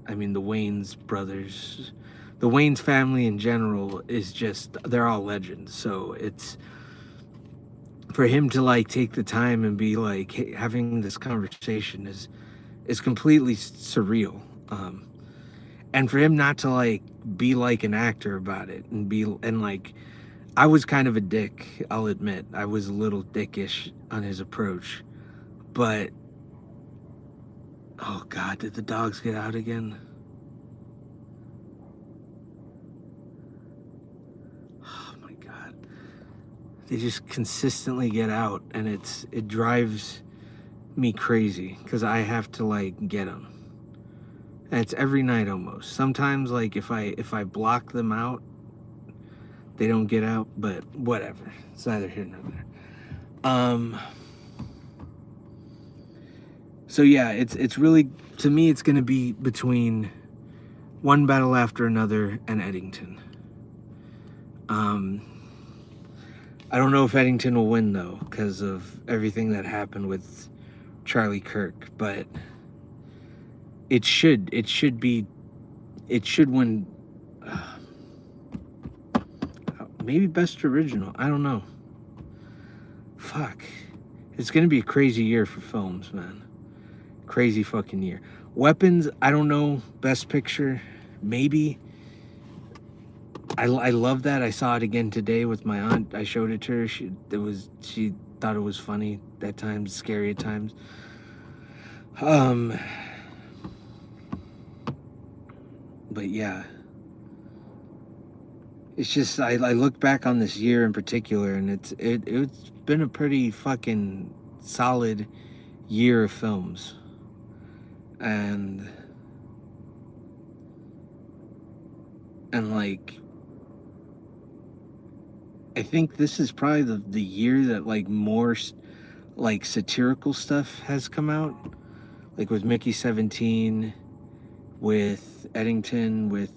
I mean the Wayans brothers, the Wayans family in general is just, they're all legends. So it's for him to like take the time and be like, hey, having this conversation is completely surreal. And for him not to like be like an actor about it and like, I was kind of a dick, I'll admit. I was a little dickish on his approach. But oh God, did the dogs get out again? Oh my God. They just consistently get out, and it drives me crazy because I have to like get them. And it's every night almost. Sometimes like if I block them out, they don't get out, but whatever. It's neither here nor there. So yeah, it's really, to me, it's gonna be between One Battle After Another and Edington. I don't know if Edington will win though, because of everything that happened with Charlie Kirk, but it should win. Maybe Best Original. I don't know. Fuck. It's gonna be a crazy year for films, man. Crazy fucking year. Weapons, I don't know. Best Picture, maybe. I love that. I saw it again today with my aunt. I showed it to her. She thought it was funny at times, scary at times. But yeah, it's just I look back on this year in particular, and it's been a pretty fucking solid year of films, and like I think this is probably the year that like more like satirical stuff has come out, like with Mickey 17, with Edington, with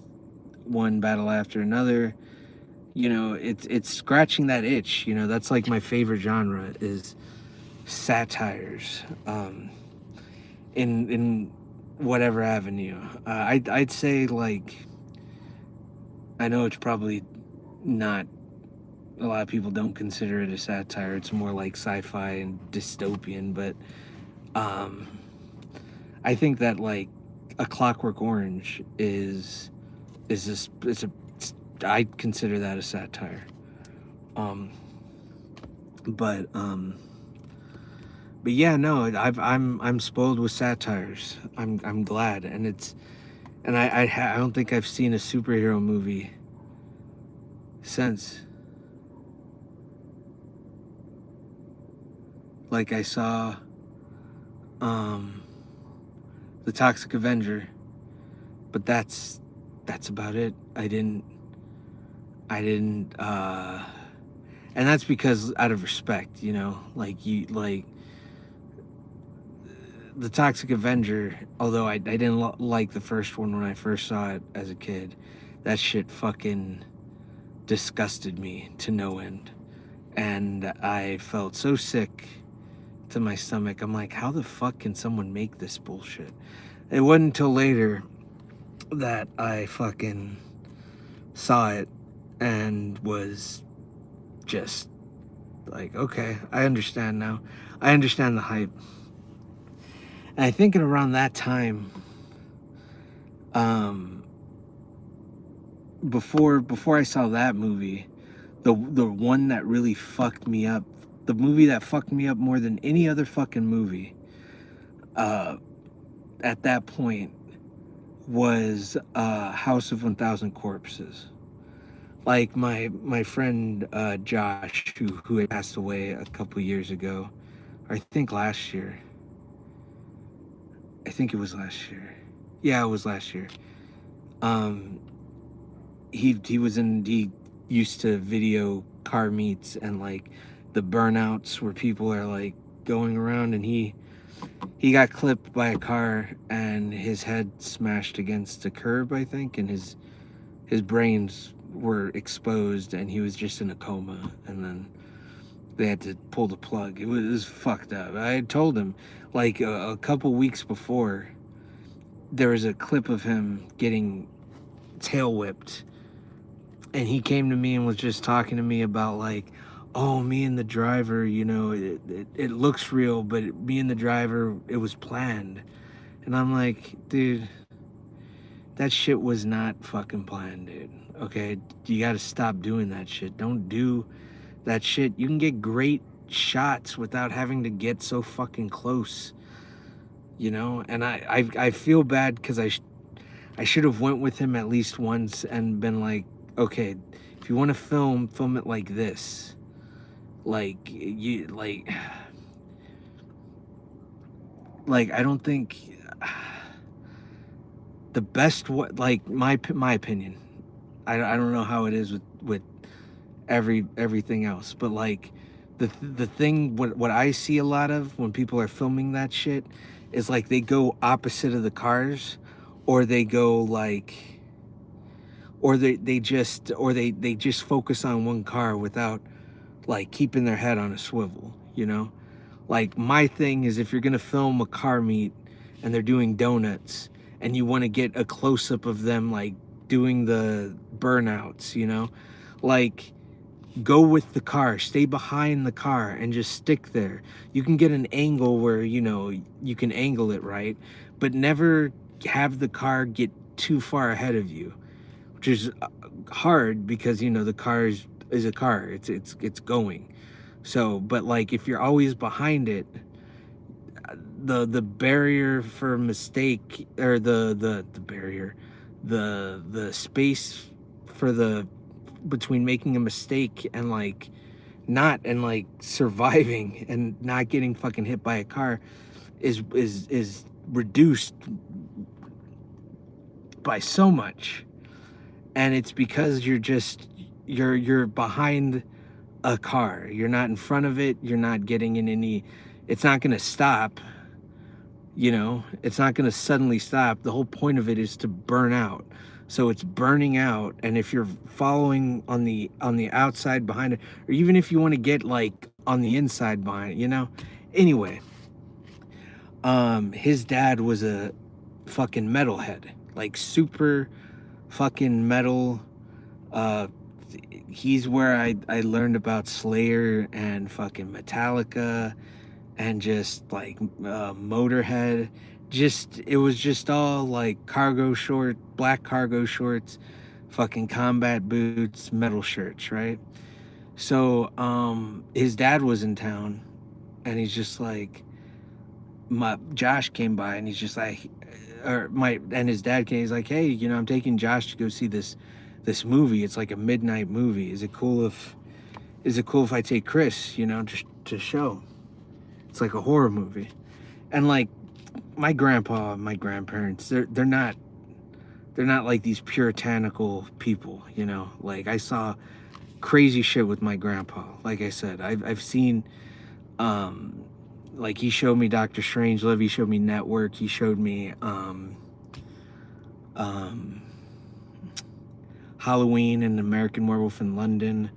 One Battle After Another. You know, it's scratching that itch. You know, that's like my favorite genre is satires, in whatever avenue. I'd say like, I know it's probably not, a lot of people don't consider it a satire. It's more like sci-fi and dystopian, but I think that like A Clockwork Orange is this it's a I consider that a satire. Um, but yeah, no, I'm spoiled with satires. I'm glad, and I don't think I've seen a superhero movie since. Like I saw The Toxic Avenger, but that's about it. I didn't and that's because out of respect, you know, like The Toxic Avenger, although I didn't like the first one when I first saw it as a kid, that shit fucking disgusted me to no end. And I felt so sick to my stomach. I'm like, how the fuck can someone make this bullshit? It wasn't until later that I fucking saw it and was just like, okay, I understand now. I understand the hype. And I think at around that time, um, before I saw that movie, the one that really fucked me up, the movie that fucked me up more than any other fucking movie, uh, at that point was House of 1,000 Corpses. Like my friend Josh, who had passed away a couple years ago, I think last year. I think it was last year. Yeah, it was last year. Um, he used to video car meets and like the burnouts where people are like going around, and he got clipped by a car and his head smashed against a curb, I think, and his brains were exposed and he was just in a coma, and then they had to pull the plug. It was fucked up. I had told him like a couple weeks before, there was a clip of him getting tail whipped, and he came to me and was just talking to me about like, oh, me and the driver, you know, it looks real, but me and the driver, it was planned. And I'm like, dude, that shit was not fucking planned, dude. Okay, you got to stop doing that shit. Don't do that shit. You can get great shots without having to get so fucking close, you know. And I feel bad because I should have went with him at least once and been like, okay, if you want to film it like this, like you like I don't think the best, what, like my opinion, I don't know how it is with everything else, but like the thing, what I see a lot of when people are filming that shit is like they go opposite of the cars, or they go like, or they just focus on one car without like keeping their head on a swivel, you know. Like my thing is, if you're gonna film a car meet and they're doing donuts and you want to get a close-up of them like doing the burnouts, you know, like go with the car, stay behind the car and just stick there. You can get an angle where, you know, you can angle it right, but never have the car get too far ahead of you, which is hard because, you know, the car is a car. It's going. So, but like if you're always behind it, the barrier for mistake, or the barrier, the space for the between making a mistake and like not, and like surviving and not getting fucking hit by a car is reduced by so much. And it's because you're behind a car. You're not in front of it. You're not getting in any, it's not going to stop, you know, it's not going to suddenly stop. The whole point of it is to burn out. So it's burning out. And if you're following on the outside behind it, or even if you want to get like on the inside behind it, you know. Anyway, his dad was a fucking metalhead, like super fucking metal. He's where I learned about Slayer and fucking Metallica and just like Motorhead. Just, it was just all like black cargo shorts, fucking combat boots, metal shirts, right? So his dad was in town, and he's just like, Josh came by, and he's just like, and his dad came, he's like, hey, you know, I'm taking Josh to go see this movie. It's like a midnight movie. Is it cool if I take Chris, you know, just to show? It's like a horror movie. And like my grandpa and my grandparents, they're not like these puritanical people, you know. Like I saw crazy shit with my grandpa. Like I said, I've seen like he showed me Dr. Strangelove, he showed me Network, he showed me Halloween and American Werewolf in London.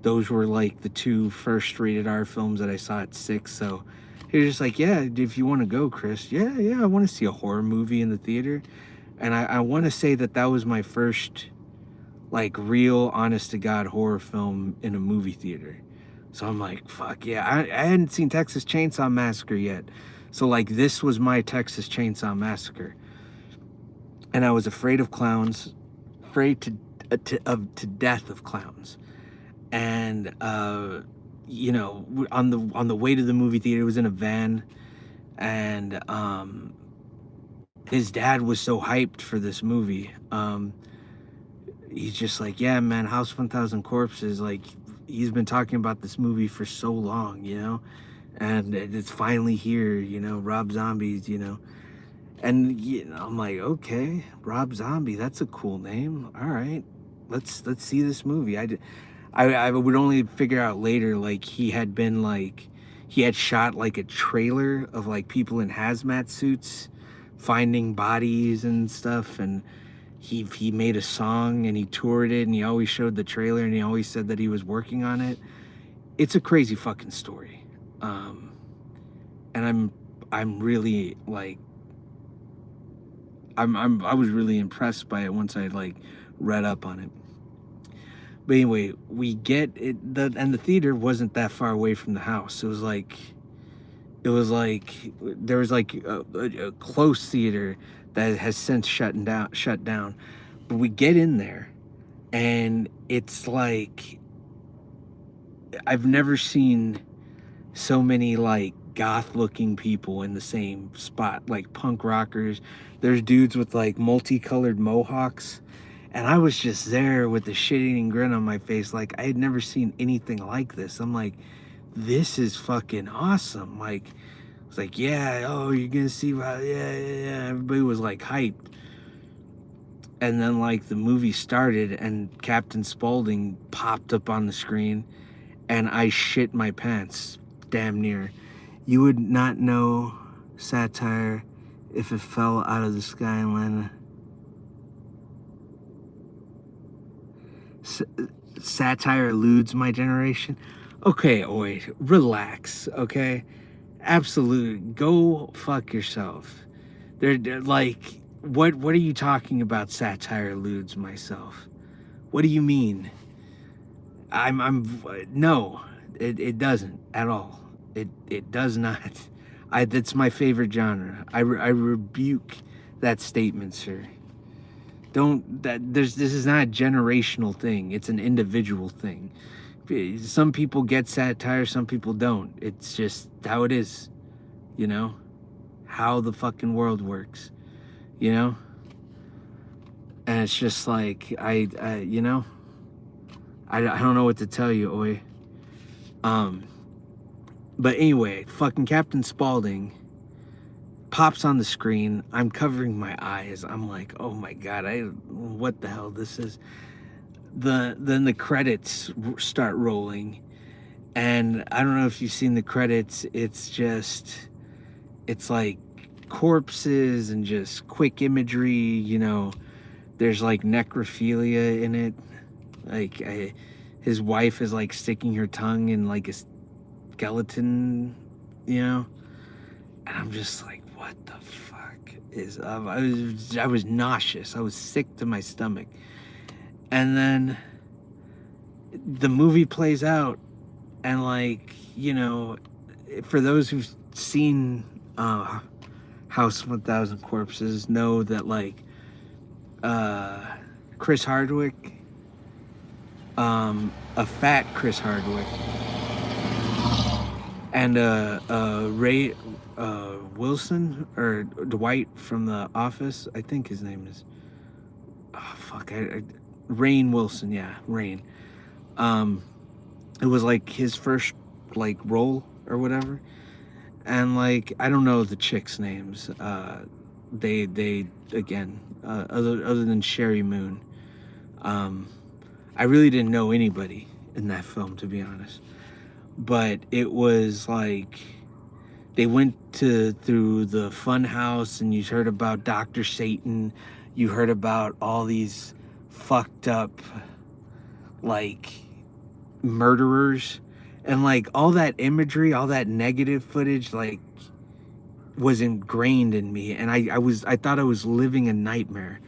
Those were like the 2 first rated R films that I saw at 6. So he was just like, yeah, if you want to go, Chris, yeah, I want to see a horror movie in the theater. And I want to say that was my first like real honest to God horror film in a movie theater. So I'm like, fuck yeah. I hadn't seen Texas Chainsaw Massacre yet. So like this was my Texas Chainsaw Massacre. And I was afraid of clowns, afraid to death of clowns. And you know, on the way to the movie theater, it was in a van, and his dad was so hyped for this movie. He's just like, yeah, man, House 1000 Corpses, like he's been talking about this movie for so long, you know, and it's finally here, you know, Rob Zombie's, you know. And you know, I'm like, okay, Rob Zombie, that's a cool name. All right, let's see this movie. I would only figure out later, like he had shot like a trailer of like people in hazmat suits finding bodies and stuff, and he made a song and he toured it, and he always showed the trailer, and he always said that he was working on it. It's a crazy fucking story. And I'm really like, I was really impressed by it once I like read up on it. But anyway, we get it, and the theater wasn't that far away from the house. It was like there was like a close theater that has since shut down. But we get in there, and it's like I've never seen so many like goth looking people in the same spot, like punk rockers. There's dudes with like multicolored mohawks, and I was just there with the shit-eating grin on my face, like I had never seen anything like this. I'm like, this is fucking awesome. Like, it's like, yeah, oh, you're gonna see, yeah. Everybody was like hyped. And then like the movie started, and Captain Spaulding popped up on the screen, and I shit my pants, damn near. You would not know satire if it fell out of the sky and landed. Satire eludes my generation. Okay, wait, relax, okay? Absolutely, go fuck yourself. They're like, what are you talking about? Satire eludes myself. What do you mean? No, it doesn't at all. It does not. That's my favorite genre. I rebuke that statement, sir. This is not a generational thing. It's an individual thing. Some people get satire, some people don't. It's just how it is, you know? How the fucking world works, you know? And it's just like, I you know, I don't know what to tell you, Oi. But anyway, fucking Captain Spaulding pops on the screen. I'm covering my eyes. I'm like, oh my God, what the hell this is? Then the credits start rolling. And I don't know if you've seen the credits. It's like corpses and just quick imagery, you know. There's like necrophilia in it. Like his wife is like sticking her tongue in like a skeleton, you know. And I'm just like, what the fuck is up? I was nauseous. I was sick to my stomach. And then the movie plays out, and like, you know, for those who've seen House of 1,000 Corpses, know that like Chris Hardwick, a fat Chris Hardwick, and Ray Wilson, or Dwight from The Office, I think his name is. Oh fuck, Rainn Wilson, yeah, Rainn. It was like his first like role or whatever, and like I don't know the chicks' names. They again, other than Sherry Moon, I really didn't know anybody in that film, to be honest. But it was like they went through the fun house, and you heard about Dr. Satan, you heard about all these fucked up like murderers, and like all that imagery, all that negative footage like was ingrained in me, and I thought I was living a nightmare.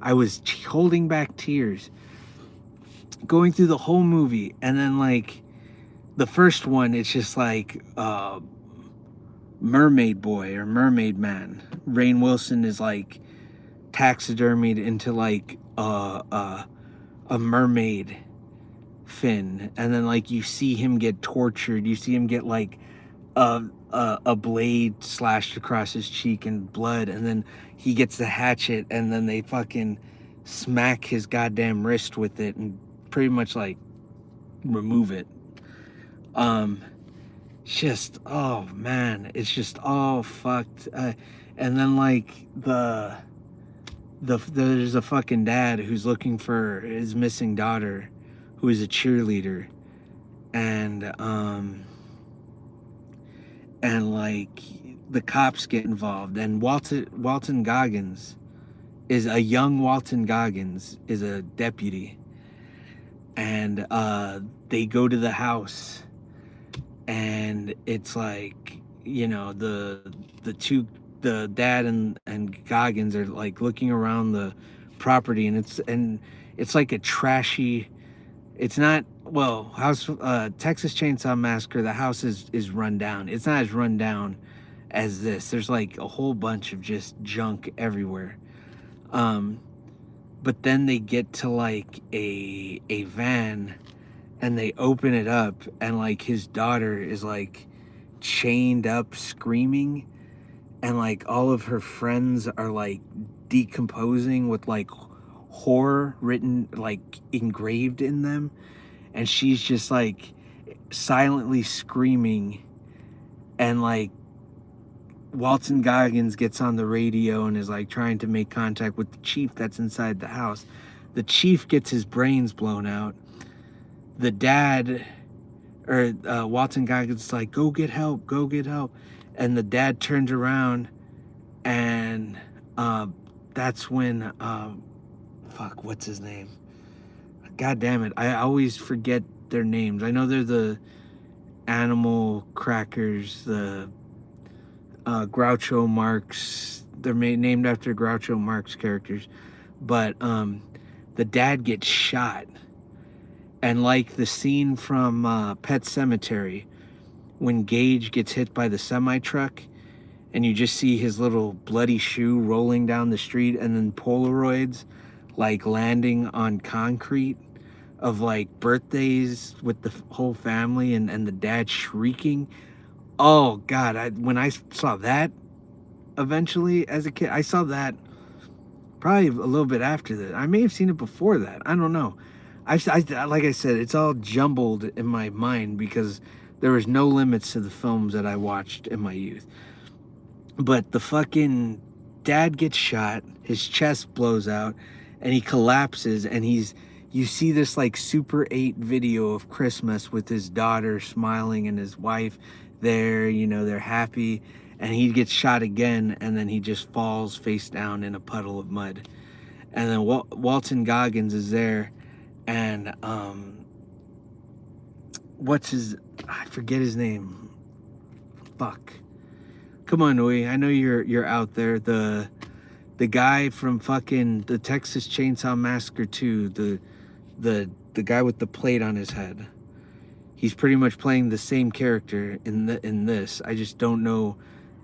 I was holding back tears going through the whole movie, and then like the first one, it's just like Mermaid Boy or Mermaid Man. Rainn Wilson is like taxidermied into like a mermaid fin, and then like you see him get tortured. You see him get like a blade slashed across his cheek and blood, and then he gets the hatchet, and then they fucking smack his goddamn wrist with it and pretty much like remove it. Just, oh man, it's just all fucked. And then like there's a fucking dad who's looking for his missing daughter, who is a cheerleader, and like the cops get involved, and Walton Goggins is a young Walton Goggins is a deputy, and they go to the house, and it's like, you know, the dad and Goggins are like looking around the property, and it's like a trashy, it's not, well, Texas Chainsaw Massacre, the house is run down. It's not as run down as this. There's like a whole bunch of just junk everywhere. But then they get to like a van, and they open it up, and like his daughter is like chained up screaming, and like all of her friends are like decomposing with like horror written, like engraved in them, and she's just like silently screaming, and like Walton Goggins gets on the radio and is like trying to make contact with the chief that's inside the house. The chief gets his brains blown out. The dad, or Walton Goggins, is like, go get help, and the dad turns around, and that's when fuck, what's his name? God damn it, I always forget their names. I know they're the animal crackers, the Groucho Marx. They're named after Groucho Marx characters, but the dad gets shot, and like the scene from Pet Sematary, when Gage gets hit by the semi truck, and you just see his little bloody shoe rolling down the street, and then Polaroids like landing on concrete of like birthdays with the whole family and the dad shrieking. Oh God, when I saw that eventually as a kid, I saw that probably a little bit after that. I may have seen it before that. I don't know. Like I said, it's all jumbled in my mind because there was no limits to the films that I watched in my youth. But the fucking dad gets shot, his chest blows out, and he collapses, and you see this like Super 8 video of Christmas with his daughter smiling and his wife there, they're happy, and he gets shot again, and then he just falls face down in a puddle of mud. And then Walton Goggins is there, and I forget his name. Fuck. Come on, Nui. I know you're out there. The guy from fucking the Texas Chainsaw Massacre 2, the guy with the plate on his head. He's pretty much playing the same character in this. I just don't know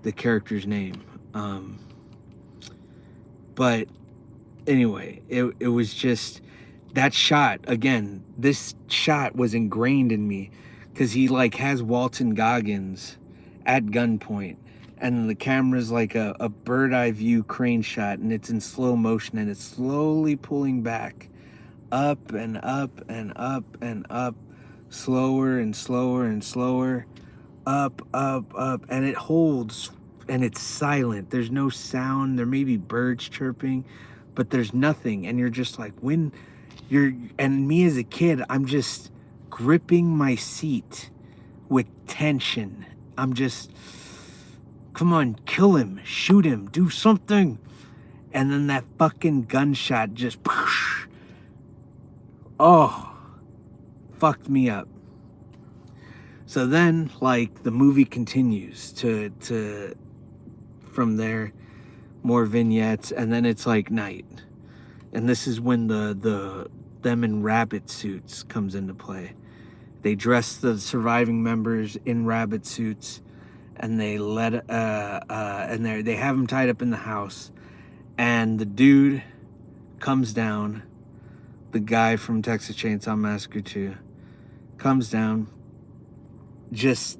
the character's name. But anyway, it was just that shot again. This shot was ingrained in me because he like has Walton Goggins at gunpoint, and the camera's like a bird eye view crane shot, and it's in slow motion, and it's slowly pulling back up and up and up and up, slower and slower and slower, up, and it holds, and it's silent. There's no sound. There may be birds chirping, but there's nothing. And you're just like, and me as a kid, I'm just gripping my seat with tension. I'm just, come on, kill him, shoot him, do something. And then that fucking gunshot just, oh, fucked me up. So then, like, the movie continues to from there, more vignettes, and then it's like night. And this is when the them in rabbit suits comes into play. They dress the surviving members in rabbit suits, and they they have them tied up in the house, and the dude comes down, the guy from Texas Chainsaw Massacre 2 comes down, just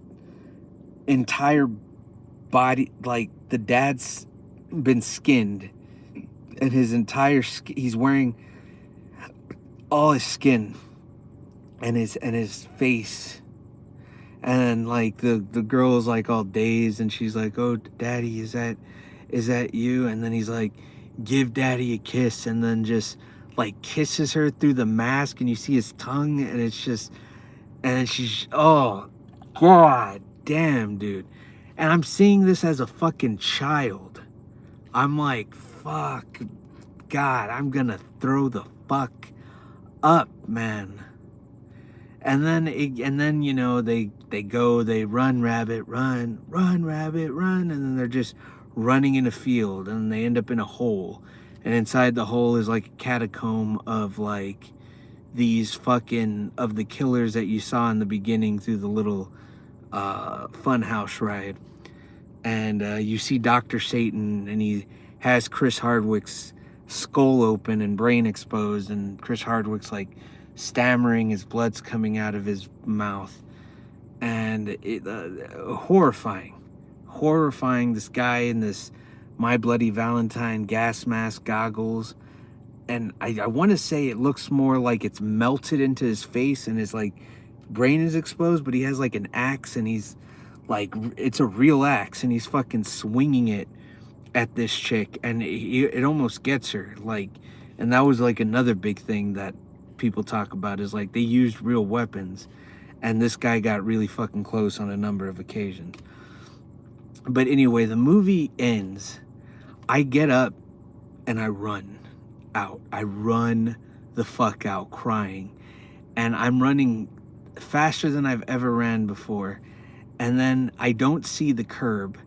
entire body, like the dad's been skinned, and his entire he's wearing all his skin and his face, and like the girl is like all dazed, and she's like, "Oh, daddy, is that you?" And then he's like, "Give daddy a kiss," and then just like kisses her through the mask, and you see his tongue, and it's just, and she's, oh god damn, dude. And I'm seeing this as a fucking child. I'm like, fuck, God, I'm gonna throw the fuck up, man. And then they run rabbit, run rabbit, run, and then they're just running in a field, and they end up in a hole, and inside the hole is like a catacomb of like these fucking of the killers that you saw in the beginning through the little funhouse ride. And you see Dr. Satan, and he has Chris Hardwick's skull open and brain exposed, and Chris Hardwick's like stammering, his blood's coming out of his mouth, and it horrifying. This guy in this My Bloody Valentine gas mask, goggles, and I want to say it looks more like it's melted into his face, and his like brain is exposed, but he has like an axe, and he's like, it's a real axe, and he's fucking swinging it at this chick, and it almost gets her, like. And that was like another big thing that people talk about, is like they used real weapons, and this guy got really fucking close on a number of occasions. But anyway, the movie ends. I get up and I run out. I run the fuck out crying, and I'm running faster than I've ever ran before. And then I don't see the curb.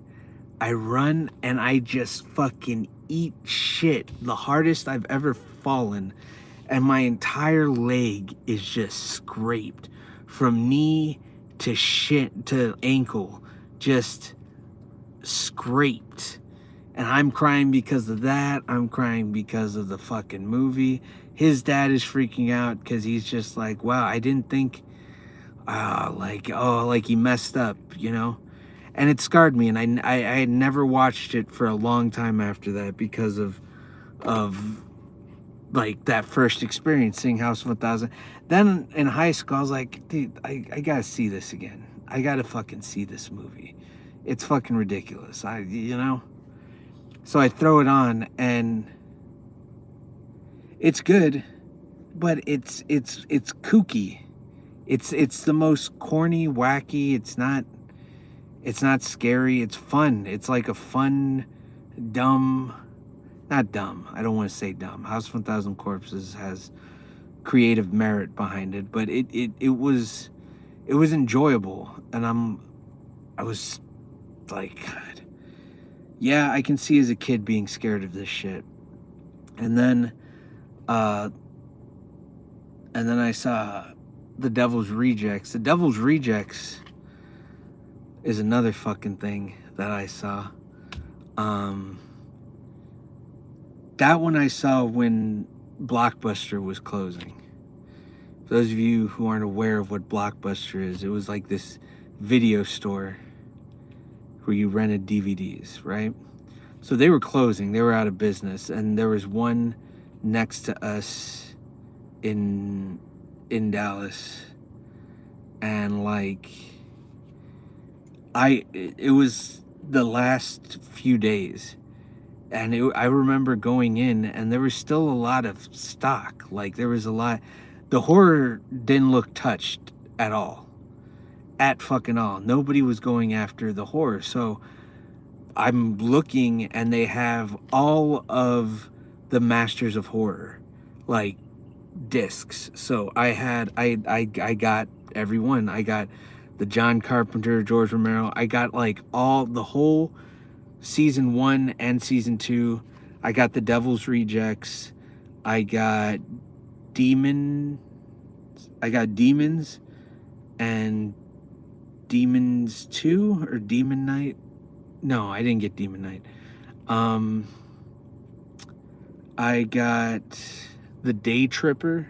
I run, and I just fucking eat shit, the hardest I've ever fallen, and my entire leg is just scraped from knee to ankle, just scraped. And I'm crying because of that. I'm crying because of the fucking movie. His dad is freaking out because he's just like, wow, I didn't think, like he messed up, you know? And it scarred me. And I had never watched it for a long time after that because of like that first experience seeing House of 1000. Then in high school, I was like, dude, I gotta see this again. I gotta fucking see this movie. It's fucking ridiculous. You know? So I throw it on and it's good, but it's kooky. It's the most corny, wacky. It's not scary. It's fun. It's like a fun, dumb, not dumb. I don't want to say dumb. House of 1000 Corpses has creative merit behind it, but it was enjoyable, and I was like, God, yeah, I can see as a kid being scared of this shit. And then I saw The Devil's Rejects. The Devil's Rejects is another fucking thing that I saw. That one I saw when Blockbuster was closing. For those of you who aren't aware of what Blockbuster is, it was like this video store where you rented DVDs, right? So they were closing. They were out of business. And there was one next to us in Dallas. And like, it was the last few days. And I remember going in and there was still a lot of stock. Like there was a lot, the horror didn't look touched at all. At fucking all. Nobody was going after the horror. So I'm looking and they have all of the Masters of Horror, like discs. So I got every one. I got the John Carpenter, George Romero. I got like the whole season 1 and season 2. I got The Devil's Rejects. I got Demons and Demons 2 or Demon Night. No, I didn't get Demon Night. I got The Day Tripper,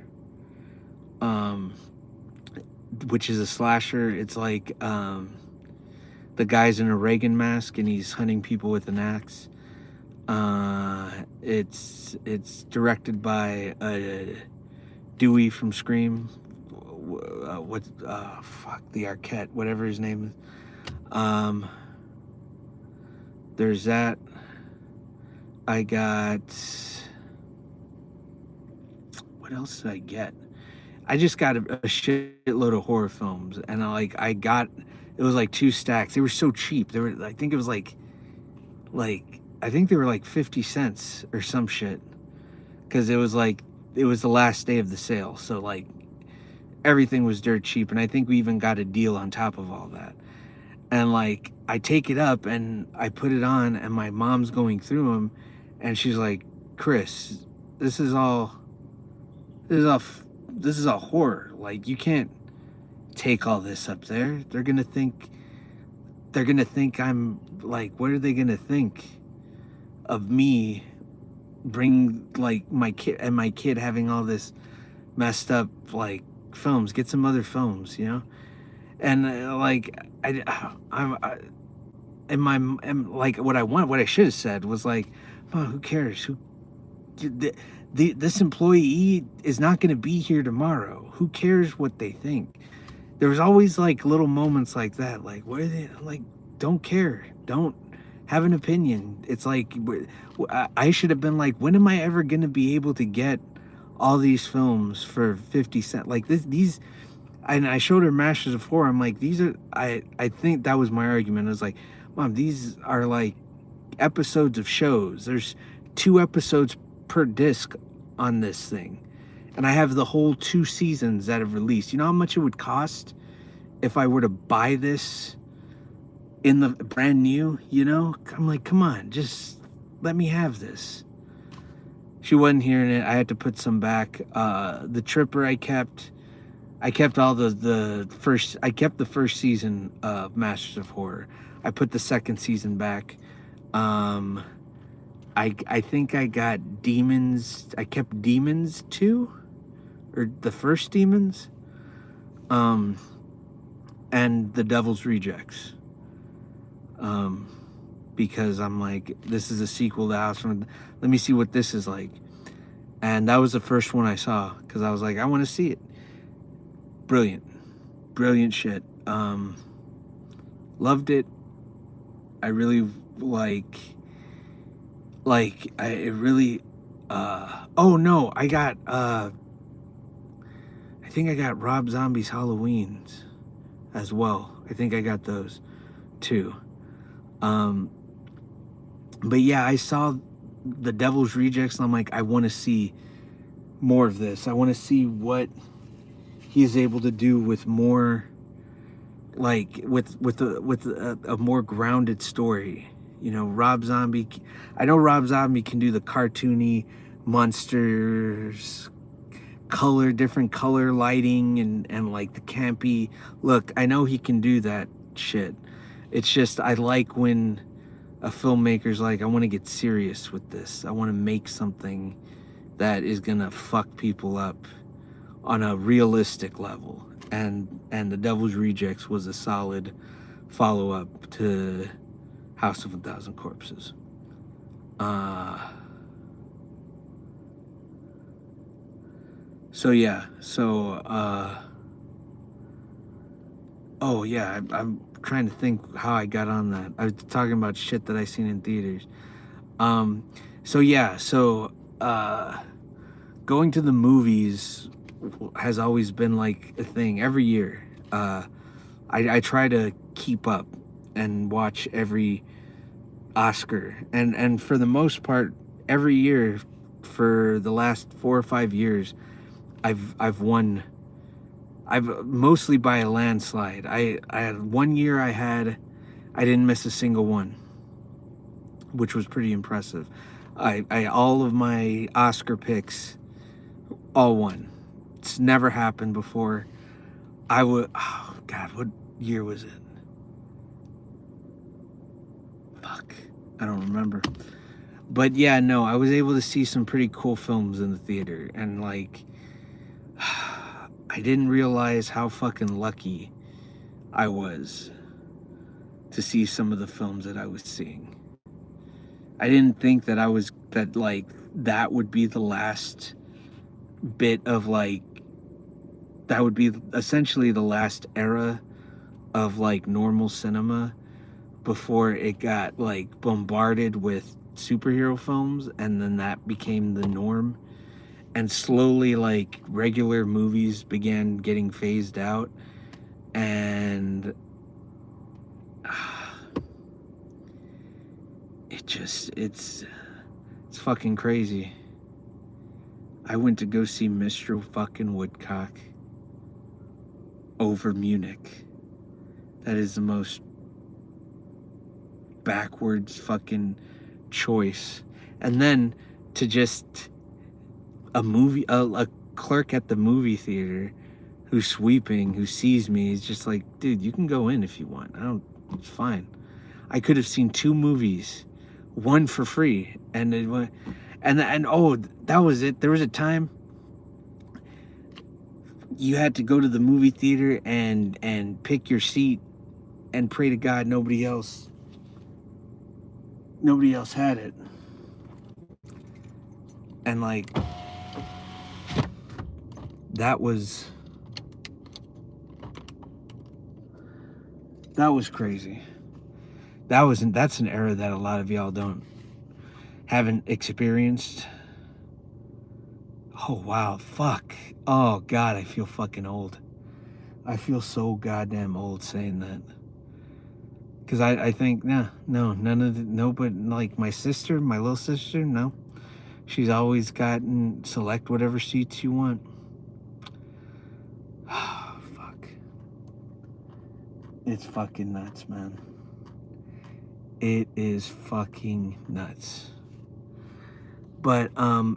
which is a slasher. It's like the guy's in a Reagan mask and he's hunting people with an axe. It's directed by Dewey from Scream. The Arquette, whatever his name is. There's that. I got, what else did I get? I just got a shitload of horror films, and I got, it was like 2 stacks. They were so cheap. They were, I think it was like I think they were like 50 cents or some shit, because it was the last day of the sale, so like everything was dirt cheap, and I think we even got a deal on top of all that. And like I take it up and I put it on, and my mom's going through them, and she's like, Chris, this is all horror. Like, you can't take all this up there. They're gonna think I'm like, what are they gonna think of me bring like my kid having all this messed up like films? Get some other films, you know? And like what I should have said was like, Mom, who cares? This employee is not going to be here tomorrow. Who cares what they think? There was always like little moments like that. Like, what are they like? Don't care. Don't have an opinion. It's like, I should have been like, when am I ever going to be able to get all these films for 50 cents? Like these, and I showed her Masters of Horror. I'm like, these are, I think that was my argument. I was like, Mom, these are like episodes of shows. There's 2 episodes per disc on this thing. And I have the whole 2 seasons that have released. You know how much it would cost if I were to buy this in the brand new, you know? I'm like, come on, just let me have this. She wasn't hearing it. I had to put some back. The Tripper I kept all the first season of Masters of Horror. I put the second season back. I think I got Demons. I kept Demons 2, or the first Demons, um, and The Devil's Rejects. Because I'm like, this is a sequel to House from. Let me see what this is like. And that was the first one I saw because I was like, I want to see it. Brilliant, brilliant shit. Loved it. I really it really. Oh no, I got. I think I got Rob Zombie's Halloweens as well. I think I got those too. But yeah, I saw The Devil's Rejects, and I'm like, I want to see more of this. I want to see what he is able to do with more, like with a more grounded story. You know, Rob Zombie. I know Rob Zombie can do the cartoony monsters, different color lighting, and like the campy look. I know he can do that shit. It's just I like when a filmmaker's like, I want to get serious with this. I want to make something that is gonna fuck people up on a realistic level. And The Devil's Rejects was a solid follow-up to House of a Thousand Corpses. So yeah, oh yeah, I'm trying to think how I got on that. I was talking about shit that I seen in theaters. So yeah, going to the movies has always been like a thing every year. I try to keep up and watch every Oscar, and for the most part, every year for the last 4 or 5 years, I've won. I've mostly by a landslide. I had 1 year I didn't miss a single one, which was pretty impressive. I all of my Oscar picks all won. It's never happened before. Oh God, what year was it? Fuck, I don't remember. But yeah, no, I was able to see some pretty cool films in the theater, and like, I didn't realize how fucking lucky I was to see some of the films that I was seeing. I didn't think that that would be the last bit of that would be essentially the last era of like normal cinema before it got like bombarded with superhero films, and then that became the norm, and slowly like regular movies began getting phased out, and it's fucking crazy. I went to go see Mr. fucking Woodcock over Munich. That is the most backwards fucking choice. And then to just a clerk at the movie theater who's sweeping, who sees me, is just like, dude, you can go in if you want. It's fine. I could have seen 2 movies, one for free, and it went, and oh, that was it. There was a time you had to go to the movie theater and pick your seat and pray to God nobody else had it. And like, that was crazy. That's an era that a lot of y'all haven't experienced. Oh wow, fuck. Oh God, I feel fucking old. I feel so goddamn old saying that. Cause I think but like my little sister, no. She's always gotten select whatever seats you want. Oh, fuck. It's fucking nuts, man. It is fucking nuts. But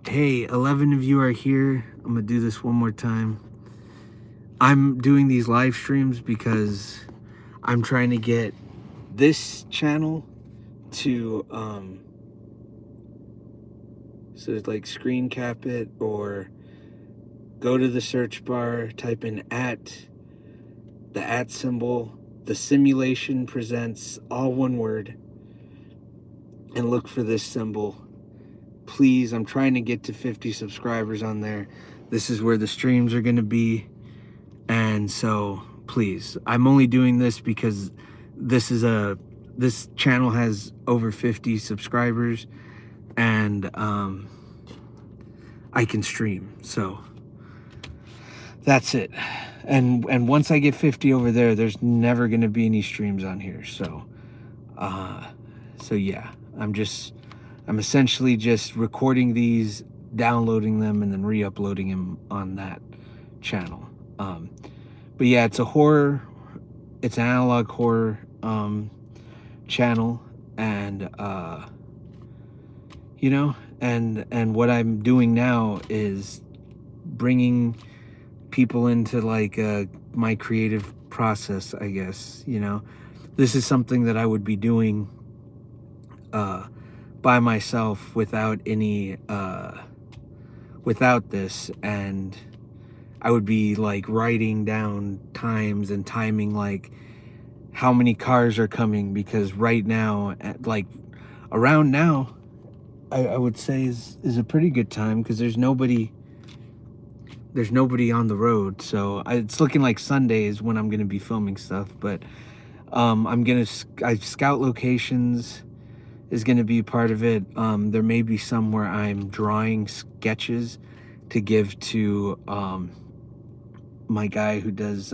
hey, 11 of you are here. I'm gonna do this one more time. I'm doing these live streams because I'm trying to get this channel to So it's like screen cap it, or go to the search bar, type in the @ symbol, the simulation presents, all one word, and look for this symbol. Please, I'm trying to get to 50 subscribers on there. This is where the streams are going to be. And so please, I'm only doing this because this channel has over 50 subscribers, and I can stream. So that's it. And once I get 50 over there, there's never going to be any streams on here. So yeah, I'm essentially just recording these, downloading them, and then re-uploading them on that channel. But yeah, it's an analog horror channel, and and what I'm doing now is bringing people into like my creative process, I guess. This is something that I would be doing by myself without this, and I would be like writing down times and timing like how many cars are coming, because right now, like around now, I would say is a pretty good time, because there's nobody on the road. So it's looking like Sunday is when I'm gonna be filming stuff. But scout locations is gonna be part of it. There may be some where I'm drawing sketches to give to my guy who's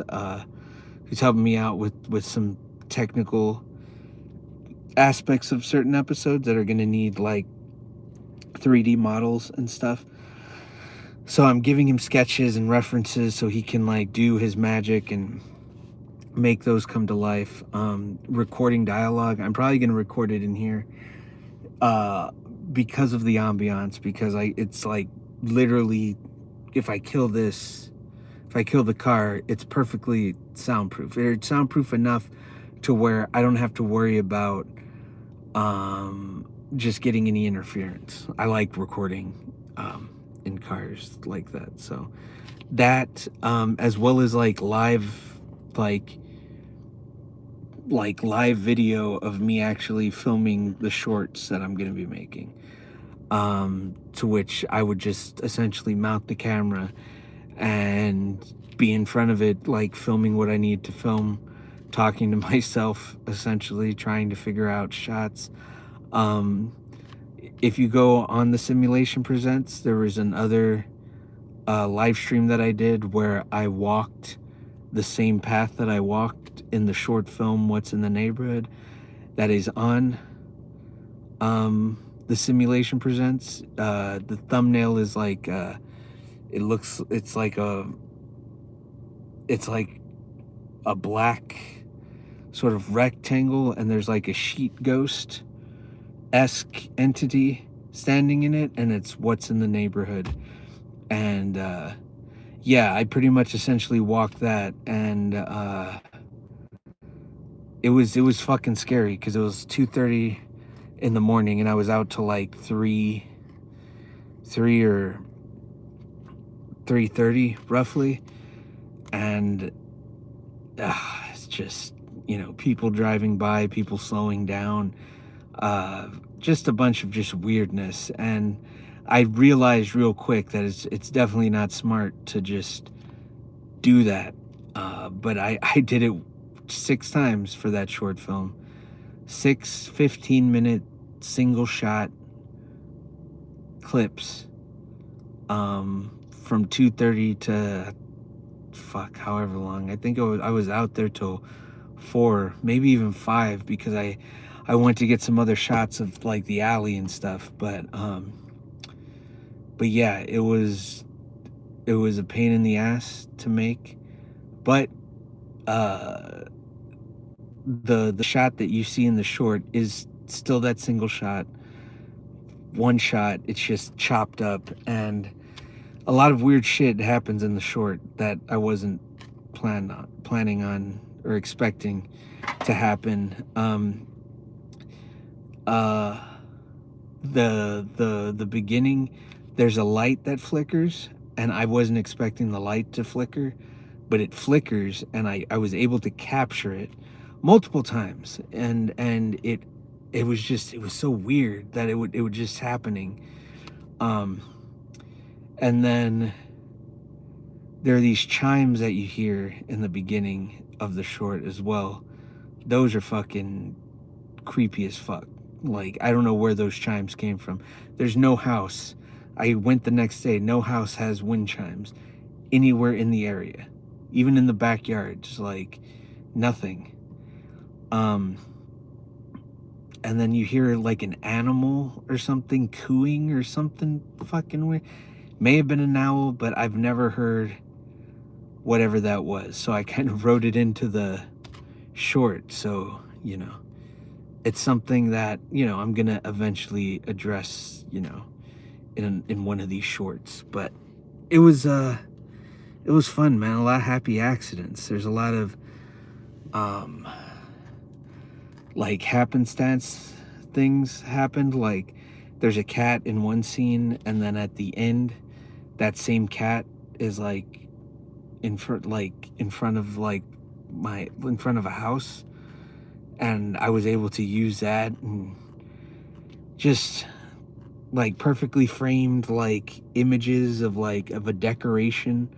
helping me out with some technical aspects of certain episodes that are gonna need like 3D models and stuff. So I'm giving him sketches and references so he can like do his magic and make those come to life. Recording dialogue, I'm probably gonna record it in here because of the ambiance, because it's like literally, if I kill the car, it's perfectly soundproof. It's soundproof enough to where I don't have to worry about just getting any interference. I like recording in cars like that. So that, as well as like live video of me actually filming the shorts that I'm going to be making, to which I would just essentially mount the camera and be in front of it, like filming what I need to film, talking to myself, essentially trying to figure out shots. If you go on the Simulation Presents, there was another live stream that I did where I walked the same path that I walked in the short film What's in the Neighborhood, that is on the Simulation Presents. The thumbnail is like it's like a black sort of rectangle, and there's like a sheet ghost-esque entity standing in it, and it's What's in the Neighborhood. And yeah, I pretty much essentially walked that, and it was fucking scary, because it was 2:30 in the morning, and I was out till like 3 or 3:30 roughly. And it's just, people driving by, people slowing down, just a bunch of just weirdness. And I realized real quick that it's definitely not smart to just do that. But I did it 6 times for that short film. 6 15-minute single shot clips from 2:30 to however long. I think I was out there till 4, maybe even 5, because I went to get some other shots of like the alley and stuff. But yeah, it was a pain in the ass to make. But the shot that you see in the short is still that single shot, one shot. It's just chopped up, and a lot of weird shit happens in the short that I wasn't planning on or expecting to happen. the beginning, there's a light that flickers, and I wasn't expecting the light to flicker, but it flickers, and I was able to capture it multiple times, and it was just, it was so weird that it would just happening. um and then there are these chimes that you hear in the beginning of the short as well. Those are fucking creepy as fuck. Like, I don't know where those chimes came from. There's no house. I went the next day. No house has wind chimes anywhere in the area, even in the backyard. Just like nothing. Um, and then you hear like an animal or something cooing or something fucking weird. May have been an owl, but I've never heard whatever that was. So I kind of wrote it into the short. So, it's something that, I'm going to eventually address, in one of these shorts. But it was fun, man. A lot of happy accidents. There's a lot of like happenstance things happened. Like, there's a cat in one scene, and then at the end, that same cat is like in front of a house, and I was able to use that, and just like perfectly framed like images of a decoration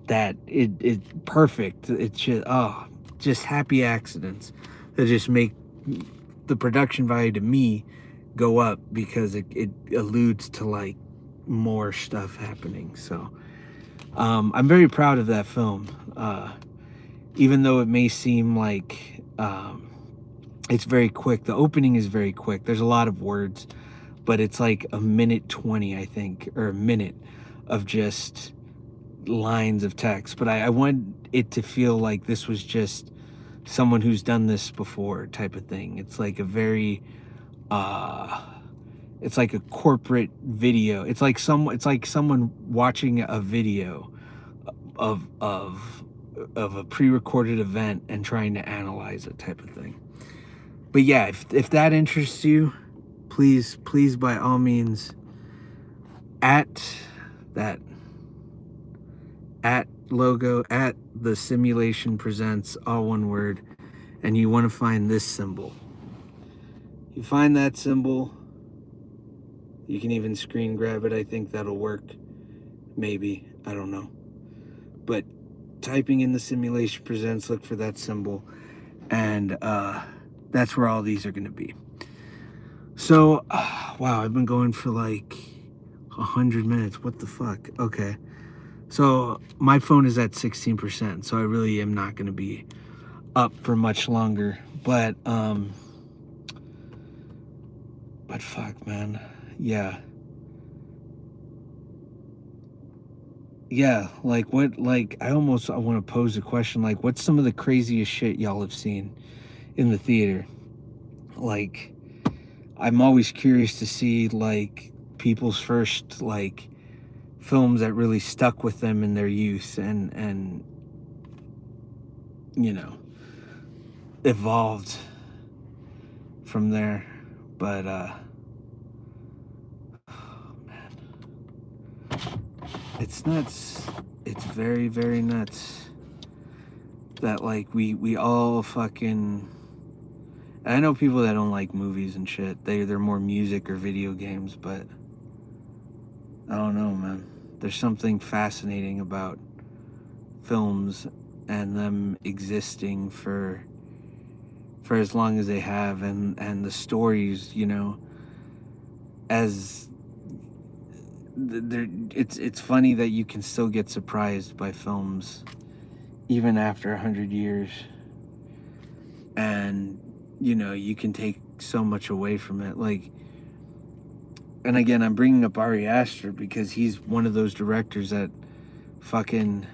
that it perfect. It's just happy accidents that just make the production value to me go up, because it alludes to like more stuff happening. So I'm very proud of that film, even though it may seem like it's very quick. The opening is very quick. There's a lot of words, but it's like a minute 20, I think, or a minute of just lines of text. But I want it to feel like this was just someone who's done this before type of thing. It's like a very it's like a corporate video. It's like someone watching a video of a pre-recorded event and trying to analyze it type of thing. But yeah, if that interests you, please by all means, at logo, at the simulation presents, all one word, and you want to find this symbol. You find that symbol, you can even screen grab it. I think that'll work. Maybe, I don't know. But typing in the simulation presents, look for that symbol, and that's where all these are going to be. So, wow, I've been going for like 100 minutes. What the fuck? Okay. So my phone is at 16%, so I really am not going to be up for much longer. But fuck, man. Yeah. Yeah, like what, like I want to pose a question, like what's some of the craziest shit y'all have seen in the theater? Like, I'm always curious to see like people's first like films that really stuck with them in their youth, and evolved from there. But man, it's nuts. It's very, very nuts that like we all fucking, I know people that don't like movies and shit. They're more music or video games, but I don't know, man. There's something fascinating about films and them existing for as long as they have, and the stories, as it's funny that you can still get surprised by films even after 100 years, and you can take so much away from it. Like, and again, I'm bringing up Ari Aster because he's one of those directors that fucking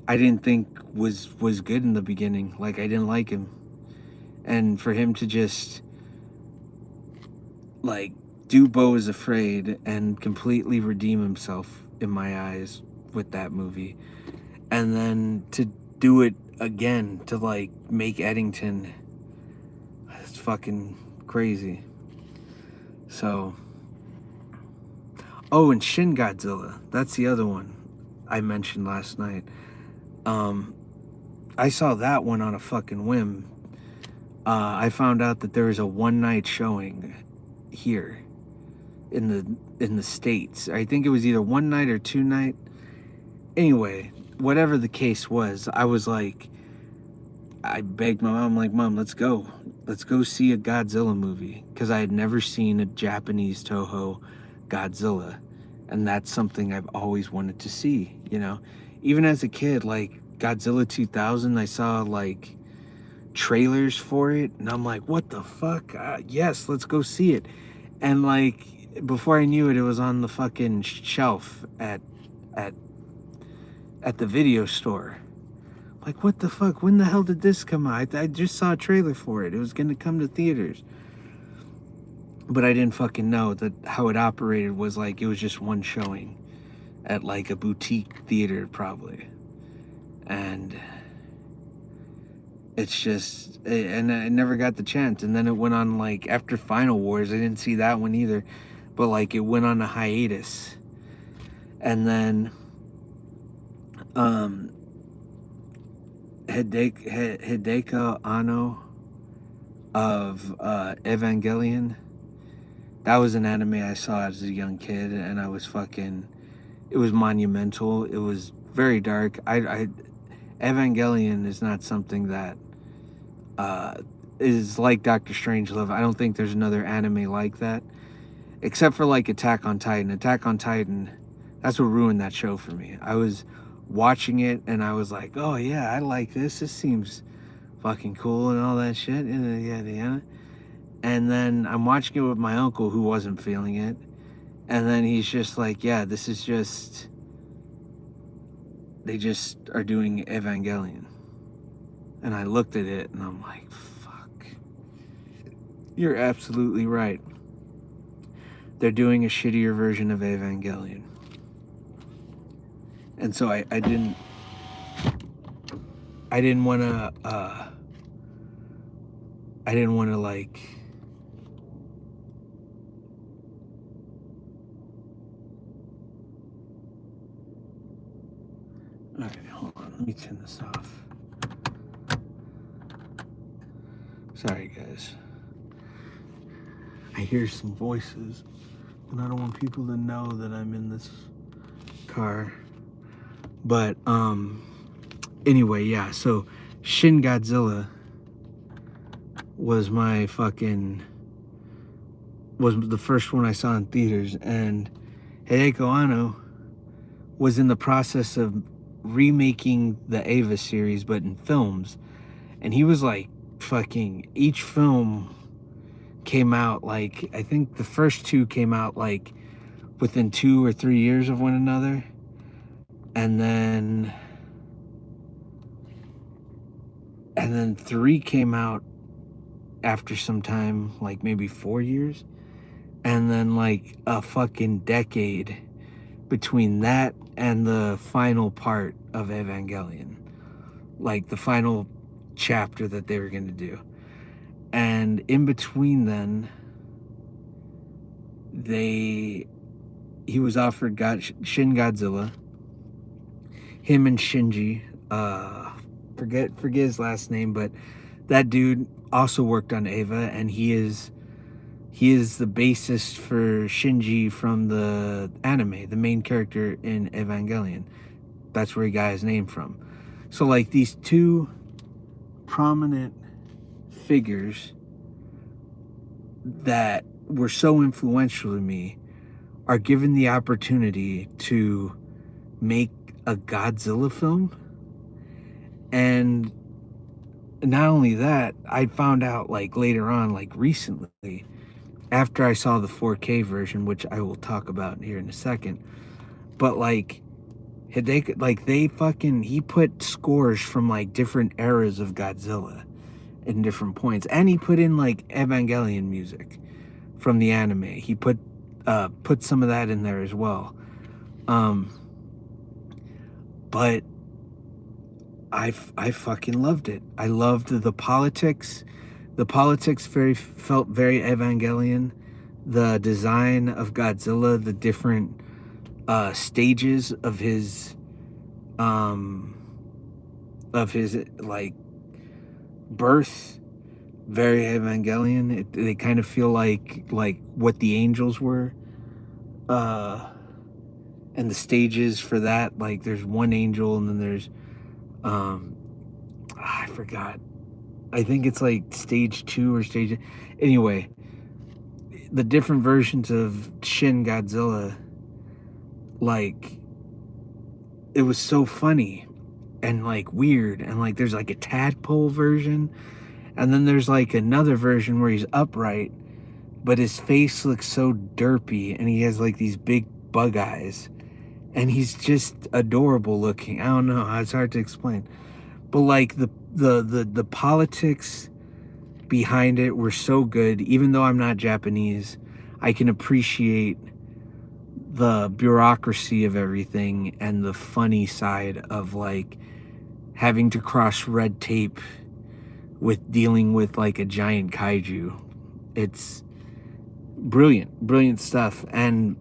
I didn't think was good in the beginning. Like, I didn't like him, and for him to just like do Beau is Afraid and completely redeem himself in my eyes with that movie, and then to do it again, to like make Edington, it's fucking crazy. So, oh, and Shin Godzilla. That's the other one I mentioned last night. I saw that one on a fucking whim. I found out that there was a one-night showing here in the States. I think it was either one night or two night. Anyway, whatever the case was, I was like, I begged my mom, like, Mom, let's go. Let's go see a Godzilla movie. Because I had never seen a Japanese Toho Godzilla. And that's something I've always wanted to see, you know? Even as a kid, like, Godzilla 2000, I saw, like, trailers for it. And I'm like, what the fuck? Yes, let's go see it. And, like, before I knew it, it was on the fucking shelf at the video store. Like, what the fuck? When the hell did this come out? I just saw a trailer for it. It was going to come to theaters. But I didn't fucking know that how it operated was like, it was just one showing at like a boutique theater probably. And it's just, and I never got the chance. And then it went on like, after Final Wars, I didn't see that one either. But like, it went on a hiatus. And then, Hideko Anno of Evangelion. That was an anime I saw as a young kid, and I was fucking. It was monumental. It was very dark. Evangelion is not something that is like Doctor Strangelove. I don't think there's another anime like that, except for like Attack on Titan. Attack on Titan, that's what ruined that show for me. I was watching it and I was like, oh yeah, I like this. This seems fucking cool and all that shit. Yeah. And then I'm watching it with my uncle who wasn't feeling it. And then he's just like, yeah, this is just, they just are doing Evangelion. And I looked at it and I'm like, fuck. You're absolutely right. They're doing a shittier version of Evangelion. And so I didn't want to like, okay, hold on, let me turn this off. Sorry guys, I hear some voices and I don't want people to know that I'm in this car. But anyway, yeah, so Shin Godzilla was the first one I saw in theaters, and Hideko Anno was in the process of remaking the Eva series but in films, and he was like fucking, each film came out like, I think the first two came out like within 2 or 3 years of one another. And then 3 came out after some time, like maybe 4 years. And then like a fucking decade between that and the final part of Evangelion. Like the final chapter that they were going to do. And in between then, he was offered Shin Godzilla. Him and Shinji, forget his last name, but that dude also worked on Eva, and he is the bassist for Shinji from the anime, the main character in Evangelion. That's where he got his name from. So like these two prominent figures that were so influential to me are given the opportunity to make a Godzilla film. And not only that, I found out like later on, like recently, after I saw the 4K version, which I will talk about here in a second, but like he put scores from like different eras of Godzilla in different points, and he put in like Evangelion music from the anime. He put some of that in there as well. But I fucking loved it. I loved the politics. The politics felt very Evangelion. the design of Godzilla, the different stages um of his like birth, very Evangelion. They kind of feel like what the angels were, uh and the stages for that. Like there's one angel, and then there's um I forgot. I think it's like stage 2 or stage. Anyway, the different versions of Shin Godzilla, like it was so funny and like weird, and like there's like a tadpole version, and then there's like another version where he's upright, but his face looks so derpy, and he has like these big bug eyes, and he's just adorable looking. I don't know, it's hard to explain, but like the politics behind it were so good. Even though I'm not Japanese, I can appreciate the bureaucracy of everything and the funny side of like having to cross red tape with dealing with like a giant kaiju. It's brilliant stuff. And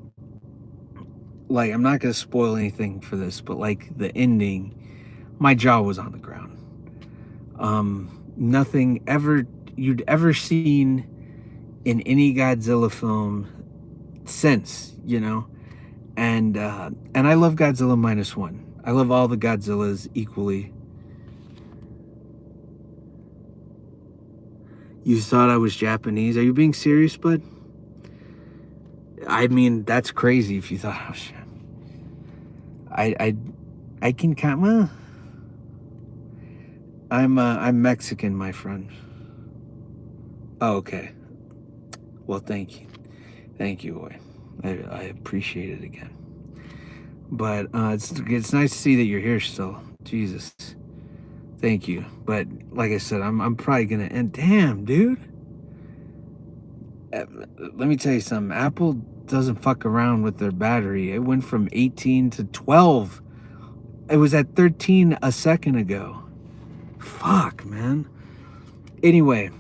like, I'm not gonna spoil anything for this, but like the ending, my jaw was on the ground. Nothing ever you'd ever seen in any Godzilla film since, you know. And I love Godzilla -1. I love all the Godzillas equally. You thought I was Japanese? Are you being serious, bud? I mean, that's crazy if you thought I was. I can kind. Well, I'm Mexican, my friend. Oh, okay. Well, thank you, boy. I appreciate it again. But it's nice to see that you're here still. Jesus, thank you. But like I said, I'm probably gonna end. Damn, dude. Let me tell you something. Apple doesn't fuck around with their battery. It went from 18 to 12. It was at 13 a second ago. Fuck, man. Anyway,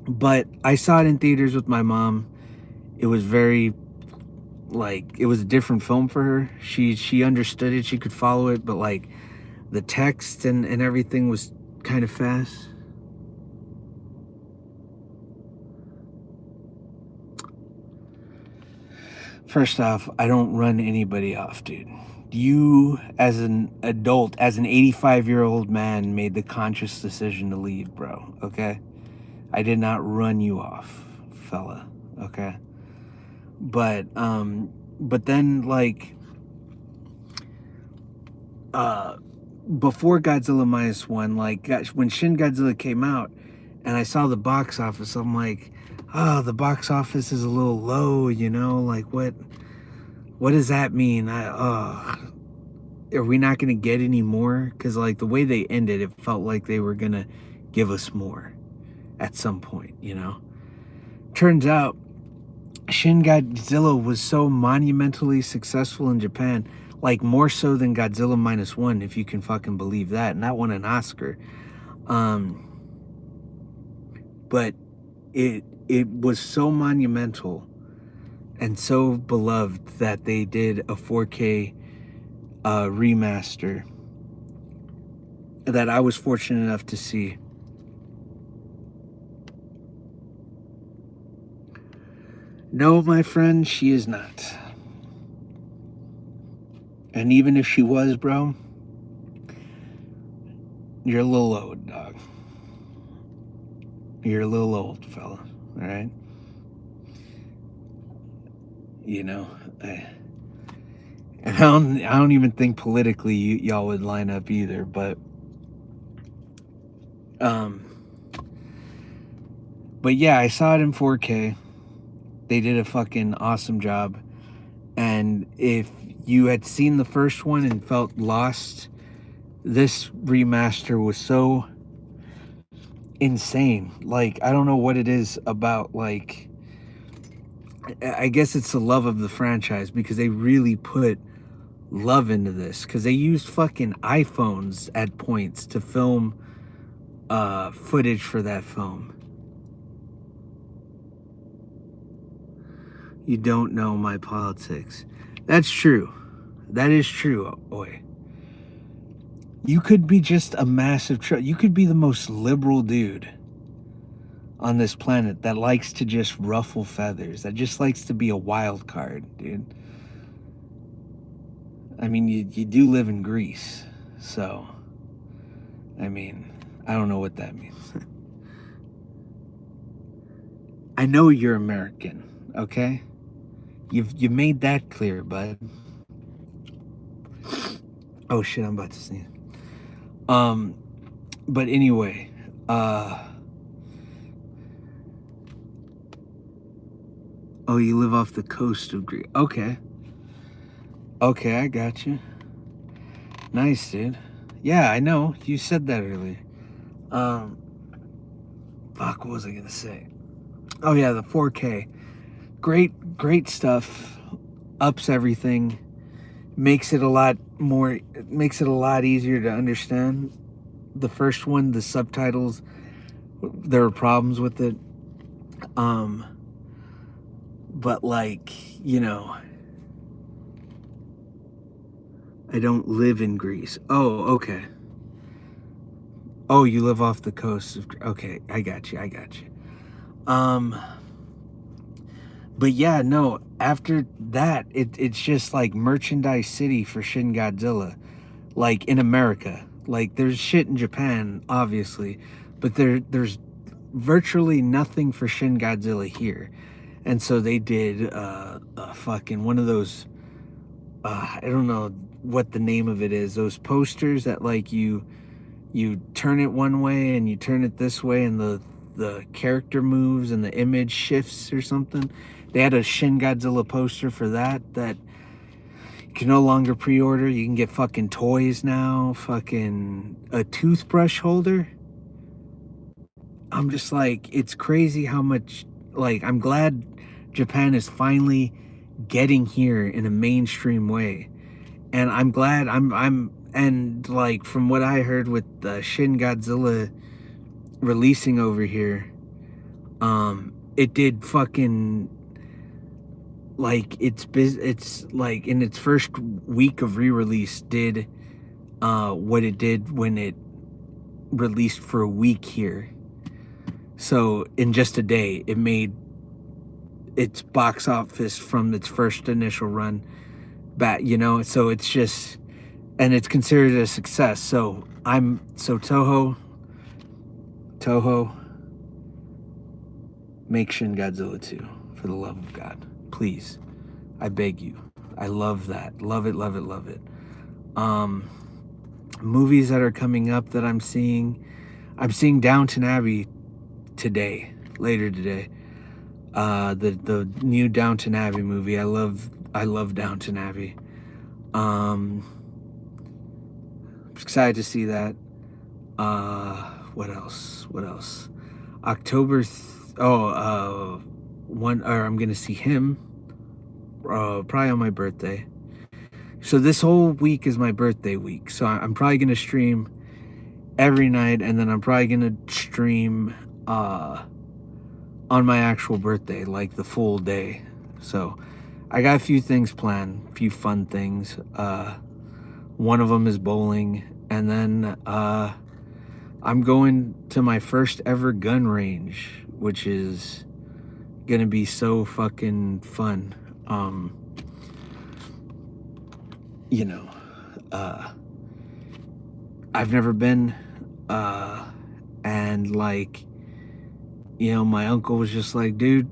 but I saw it in theaters with my mom. It was very, like, it was a different film for her. She understood it. She could follow it, but like the text and everything was kind of fast. First off, I don't run anybody off, dude. You, as an adult, as an 85-year-old man, made the conscious decision to leave, bro, okay? I did not run you off, fella, okay? But then, like, before Godzilla -1, like, when Shin Godzilla came out, and I saw the box office, I'm like, oh, the box office is a little low, you know? Like, what does that mean? Are we not going to get any more? Because, like, the way they ended, it felt like they were going to give us more at some point, you know? Turns out, Shin Godzilla was so monumentally successful in Japan, like, more so than Godzilla -1, if you can fucking believe that. And that won an Oscar. But it was so monumental and so beloved that they did a 4K remaster that I was fortunate enough to see. No, my friend, she is not. And even if she was, bro, you're a little old, dog. You're a little old, fella. All right? You know, I don't even think politically y'all would line up either, but yeah, I saw it in 4K. They did a fucking awesome job. And if you had seen the first one and felt lost, this remaster was so insane. Like, I don't know what it is about, like, I guess it's the love of the franchise, because they really put love into this, because they used fucking iPhones at points to film footage for that film. You don't know my politics. That's true. That is true, Oi. You could be just a massive you could be the most liberal dude on this planet that likes to just ruffle feathers, that just likes to be a wild card, dude. I mean, you do live in Greece, so, I mean, I don't know what that means. I know you're American, okay? You've made that clear, bud. Oh shit, I'm about to sneeze. But anyway, oh, you live off the coast of Greece. Okay. Okay, I got you. Nice, dude. Yeah, I know. You said that earlier. Fuck, what was I gonna say? Oh yeah, the 4K. Great stuff. Ups everything. Makes it a lot easier to understand. The first one, the subtitles, there were problems with it. But like, you know, I don't live in Greece. Oh, okay. Oh, you live off the coast of, okay, I got you. But yeah, no, after that, it's just like merchandise city for Shin Godzilla. Like in America. Like there's shit in Japan, obviously, but there's virtually nothing for Shin Godzilla here. And so they did fucking one of those, I don't know what the name of it is, those posters that like you turn it one way and you turn it this way and the character moves and the image shifts or something. They had a Shin Godzilla poster for that you can no longer pre-order. You can get fucking toys now, fucking a toothbrush holder. I'm just like, it's crazy how much, like, I'm glad Japan is finally getting here in a mainstream way. And I'm glad and like from what I heard with the Shin Godzilla releasing over here, it did fucking, like, it's like in its first week of re-release did what it did when it released for a week here. So in just a day, it made its box office from its first initial run back, you know. So it's just, and it's considered a success. So Toho, make Shin Godzilla 2, for the love of God, please. I beg you. I love that. Love it. Movies that are coming up that I'm seeing Downton Abbey later today. The new Downton Abbey movie. I love Downton Abbey. I'm excited to see that. What else? October. I'm gonna see him. Probably on my birthday. So this whole week is my birthday week. So I'm probably gonna stream every night, and then I'm probably gonna stream on my actual birthday, like the full day. So I got a few things planned, a few fun things. One of them is bowling, and then I'm going to my first ever gun range, which is gonna be so fucking fun. You know, I've never been, and like, you know, my uncle was just like, dude,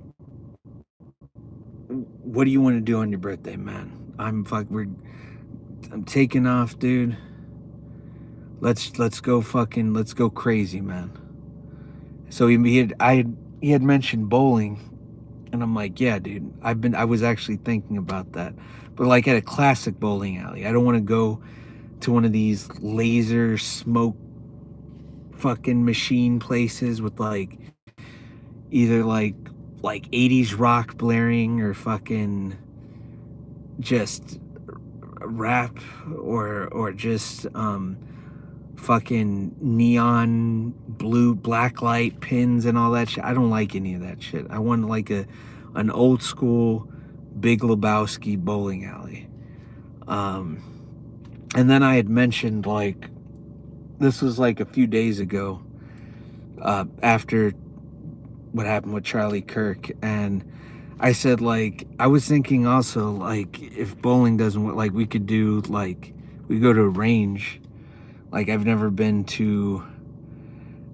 what do you want to do on your birthday, man? I'm taking off, dude. Let's go crazy, man. So he had mentioned bowling, and I'm like, yeah, dude, I was actually thinking about that, but like at a classic bowling alley. I don't want to go to one of these laser smoke fucking machine places with like either like 80s rock blaring or fucking just rap or just fucking neon blue black light pins and all that shit. I don't like any of that shit. I want like an old school Big Lebowski bowling alley. And then I had mentioned, like, this was like a few days ago, after what happened with Charlie Kirk, and I said, like, I was thinking also, like, if bowling doesn't work, like, we could do, like, we go to a range. Like, I've never been to,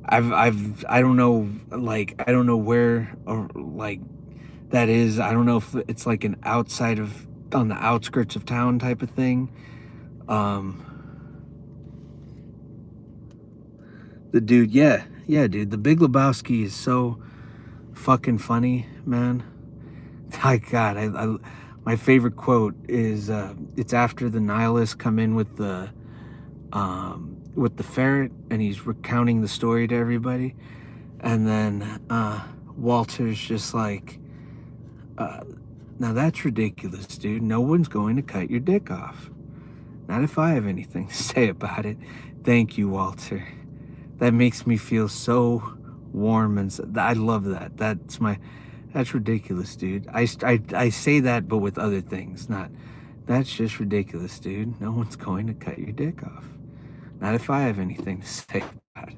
I don't know, like, I don't know where, or, like, that is. I don't know if it's like an outside of, on the outskirts of town type of thing. The dude, yeah, dude, the Big Lebowski is so fucking funny, man. My God, my favorite quote is, it's after the nihilists come in with the ferret, and he's recounting the story to everybody, and then Walter's just like, now that's ridiculous, dude. No one's going to cut your dick off. Not if I have anything to say about it. Thank you, Walter. That makes me feel so warm, and I love that. That's ridiculous, dude. I say that, but with other things. Not, that's just ridiculous, dude. No one's going to cut your dick off. Not if I have anything to say about it.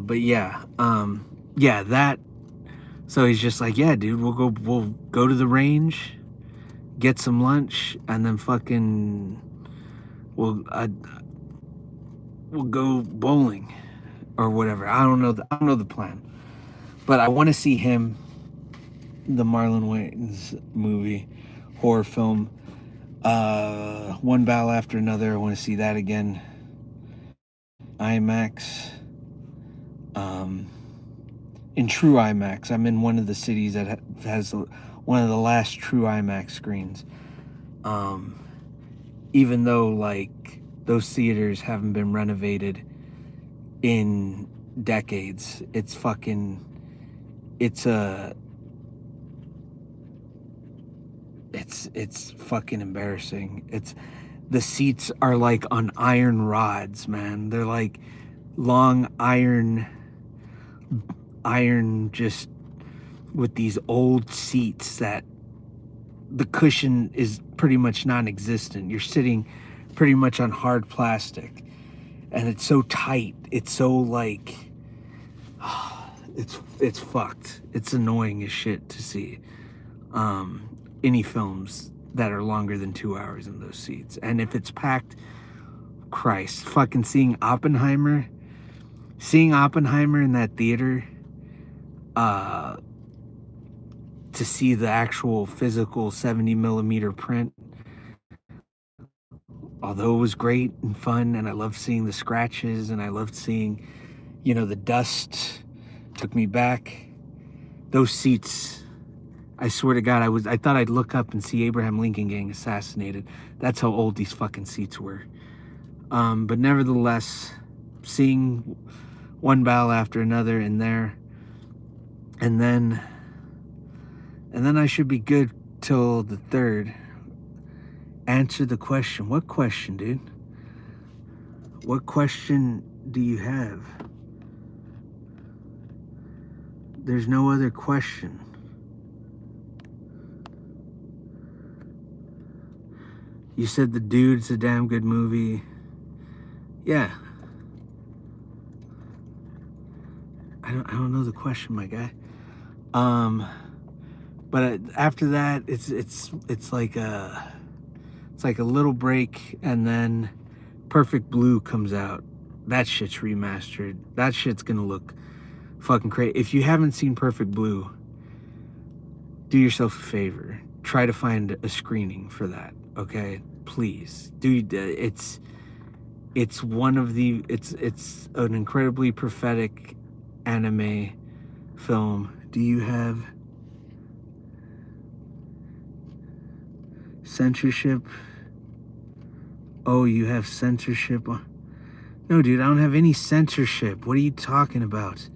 But yeah, that. So he's just like, yeah, dude, we'll go to the range, get some lunch, and then fucking we'll go bowling or whatever. I don't know the plan, but I want to see him, the Marlon Wayans movie, horror film, One Battle After Another. I want to see that again. IMAX. In true IMAX. I'm in one of the cities that has one of the last true IMAX screens. Even though, like, those theaters haven't been renovated in decades, it's fucking embarrassing. The seats are like on iron rods, man. They're like long iron, just with these old seats that the cushion is pretty much non-existent. You're sitting pretty much on hard plastic, and it's so tight. It's so like, it's fucked. It's annoying as shit to see any films that are longer than 2 hours in those seats. And if it's packed, Christ, fucking seeing Oppenheimer in that theater, to see the actual physical 70 millimeter print, although it was great and fun, and I loved seeing the scratches, and I loved seeing, the dust took me back. Those seats, I swear to God, I thought I'd look up and see Abraham Lincoln getting assassinated. That's how old these fucking seats were. But nevertheless, seeing One Battle After Another in there, and then I should be good till the 3rd. Answer the question. What question, dude? What question do you have? There's no other question. You said The Dude's a damn good movie. Yeah. I don't know the question, my guy. But after that, it's like a little break, and then Perfect Blue comes out. That shit's remastered. That shit's gonna look fucking crazy. If you haven't seen Perfect Blue, do yourself a favor. Try to find a screening for that, okay? Please. Dude, it's an incredibly prophetic anime film. Do you have censorship? Oh, you have censorship? No, dude, I don't have any censorship. What are you talking about?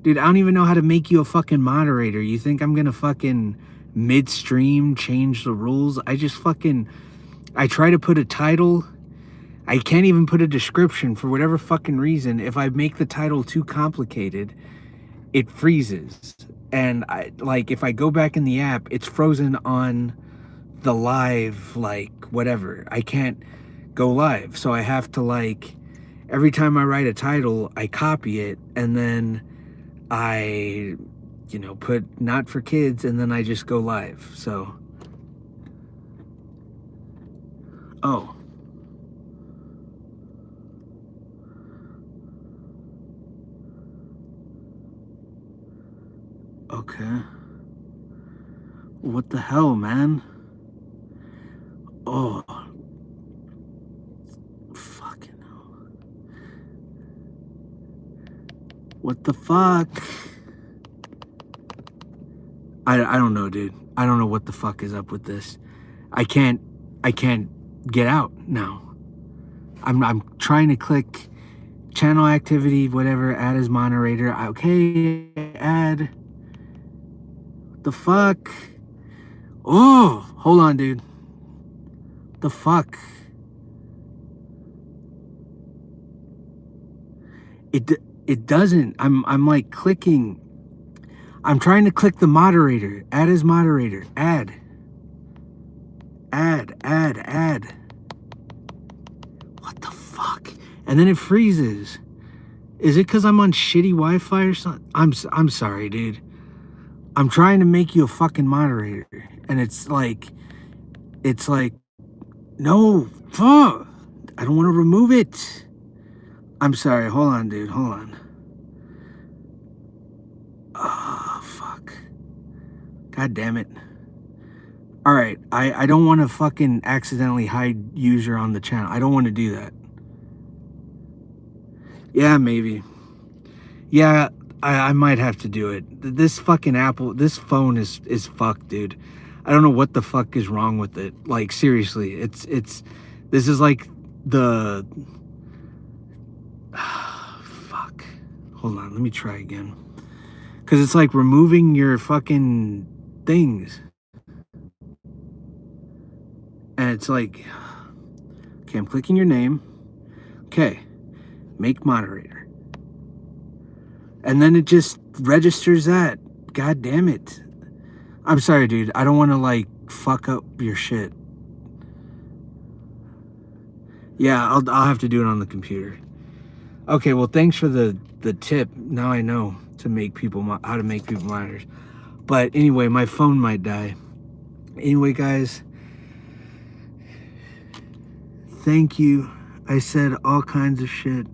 Dude, I don't even know how to make you a fucking moderator. You think I'm gonna fucking midstream change the rules? I try to put a title. I can't even put a description for whatever fucking reason. If I make the title too complicated, it freezes. And if I go back in the app, it's frozen on the live, whatever. I can't go live. So I have to every time I write a title, I copy it and then I, put not for kids and then I just go live. So, oh. Okay. What the hell, man? Oh. Fucking hell. What the fuck? I don't know, dude. I don't know what the fuck is up with this. I can't get out now. I'm trying to click channel activity, whatever, add as moderator. Okay, add. The fuck? Oh, hold on, dude. The fuck? It doesn't. I'm clicking. I'm trying to click the moderator. Add as moderator. Add. What the fuck? And then it freezes. Is it because I'm on shitty Wi-Fi or something? I'm sorry, dude. I'm trying to make you a fucking moderator, and it's like, no, fuck. I don't want to remove it. I'm sorry. Hold on, dude. Hold on. Oh, fuck. God damn it. All right. I don't want to fucking accidentally hide user on the channel. I don't want to do that. Yeah, maybe. Yeah, I might have to do it. This fucking this phone is fucked, dude. I don't know what the fuck is wrong with it. Seriously, this is the fuck. Hold on, let me try again. Cause it's removing your fucking things. And it's okay, I'm clicking your name. Okay, make moderator. And then it just registers that. God damn it. I'm sorry, dude. I don't want to fuck up your shit. Yeah, I'll have to do it on the computer. Okay, well, thanks for the tip. Now I know how to make people monitors. But anyway, my phone might die. Anyway, guys, thank you. I said all kinds of shit.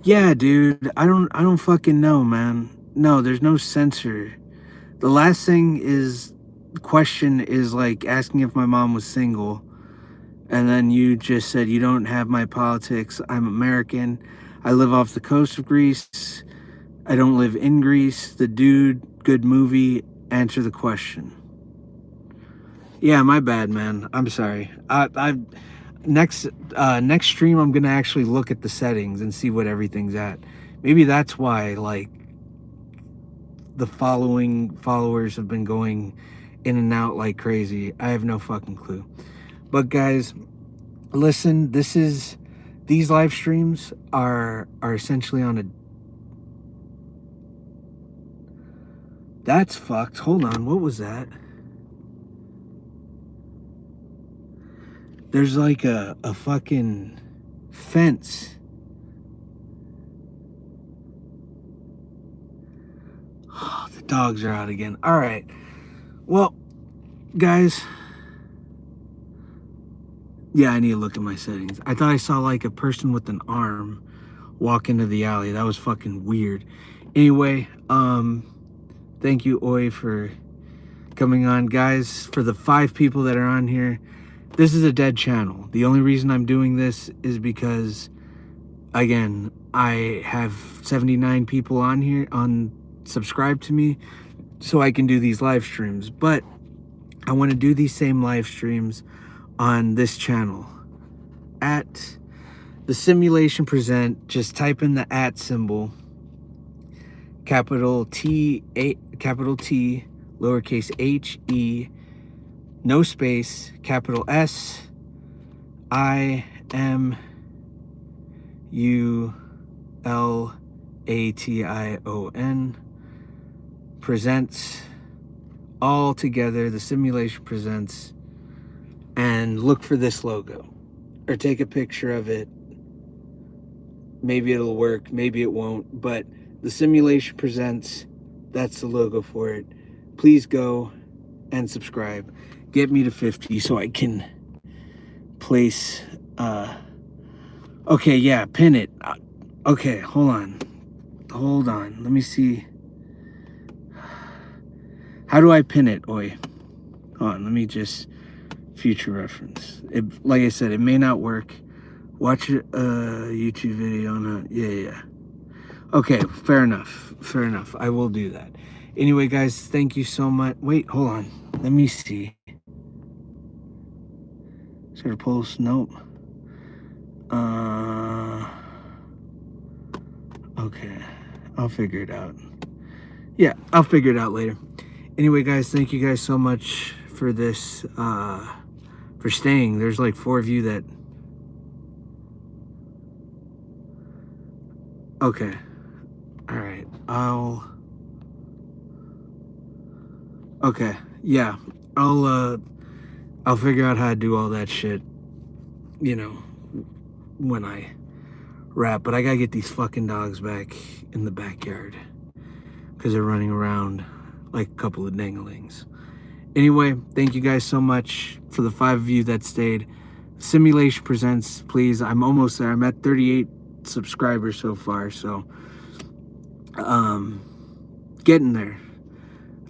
Yeah, dude, I don't fucking know, man. No, there's no censor. The last question is asking if my mom was single. And then you just said, you don't have my politics. I'm American. I live off the coast of Greece. I don't live in Greece. The dude, good movie. Answer the question. Yeah, my bad, man. I'm sorry. Next stream, I'm gonna actually look at the settings and see what everything's at. Maybe that's why the followers have been going in and out like crazy. I have no fucking clue. But guys, listen, these live streams are essentially on a, that's fucked. Hold on, what was that? There's a fucking fence. Oh, the dogs are out again. All right. Well, guys. Yeah, I need to look at my settings. I thought I saw a person with an arm walk into the alley. That was fucking weird. Anyway, thank you, Oi, for coming on. Guys, for the 5 people that are on here, this is a dead channel. The only reason I'm doing this is because, again, I have 79 people on here subscribe to me, so I can do these live streams. But I want to do these same live streams on this channel at the Simulation Present. Just type in the @ symbol, capital T, lowercase h-e, no space, capital S-I-M-U-L-A-T-I-O-N. Edington presents all together. The simulation presents, and look for this logo or take a picture of it. Maybe it'll work, maybe it won't, but the simulation presents, that's the logo for it. Please go and subscribe. Get me to 50 so I can place, okay, yeah, pin it. Okay, hold on. Let me see. How do I pin it, Oi? Hold on, let me just future reference. Like I said, it may not work. Watch a YouTube video on a, yeah. Okay, fair enough. I will do that. Anyway, guys, thank you so much. Wait, hold on. Let me see. Is there a post? Nope. Okay, I'll figure it out. Yeah, I'll figure it out later. Anyway, guys, thank you guys so much for this, for staying. There's like 4 of you that... Okay. All right. Okay. Yeah. I'll figure out how to do all that shit, you know, when I wrap. But I gotta get these fucking dogs back in the backyard because they're running around like a couple of danglings. Anyway, thank you guys so much for the 5 of you that stayed. Simulation presents, please. I'm almost there. I'm at 38 subscribers so far, so getting there.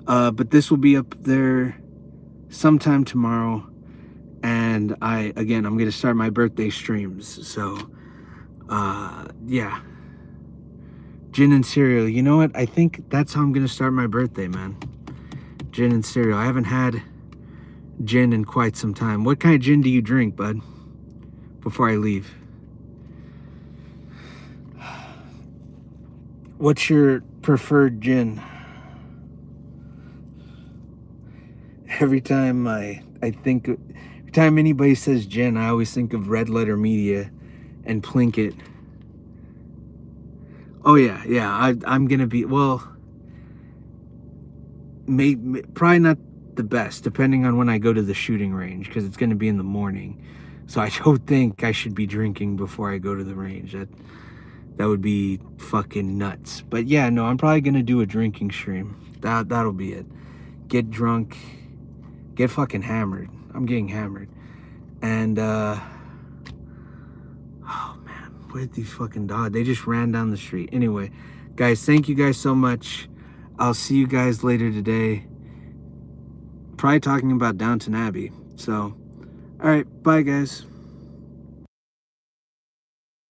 But this will be up there sometime tomorrow, and I'm gonna start my birthday streams, so yeah, gin and cereal. You know what, I think that's how I'm gonna start my birthday, man. Gin and cereal. I haven't had gin in quite some time. What kind of gin do you drink, bud, before I leave? What's your preferred gin? Every time every time anybody says gin, I always think of Red Letter Media and Plinkett. Oh yeah, I'm gonna be, well, probably not the best, depending on when I go to the shooting range, because it's gonna be in the morning. So I don't think I should be drinking before I go to the range. That would be fucking nuts. But yeah, no, I'm probably gonna do a drinking stream. That'll be it. Get drunk, get fucking hammered. I'm getting hammered. And oh man, where did these fucking dogs? They just ran down the street. Anyway, guys, thank you guys so much. I'll see you guys later today. Probably talking about Downton Abbey. So, all right, bye guys.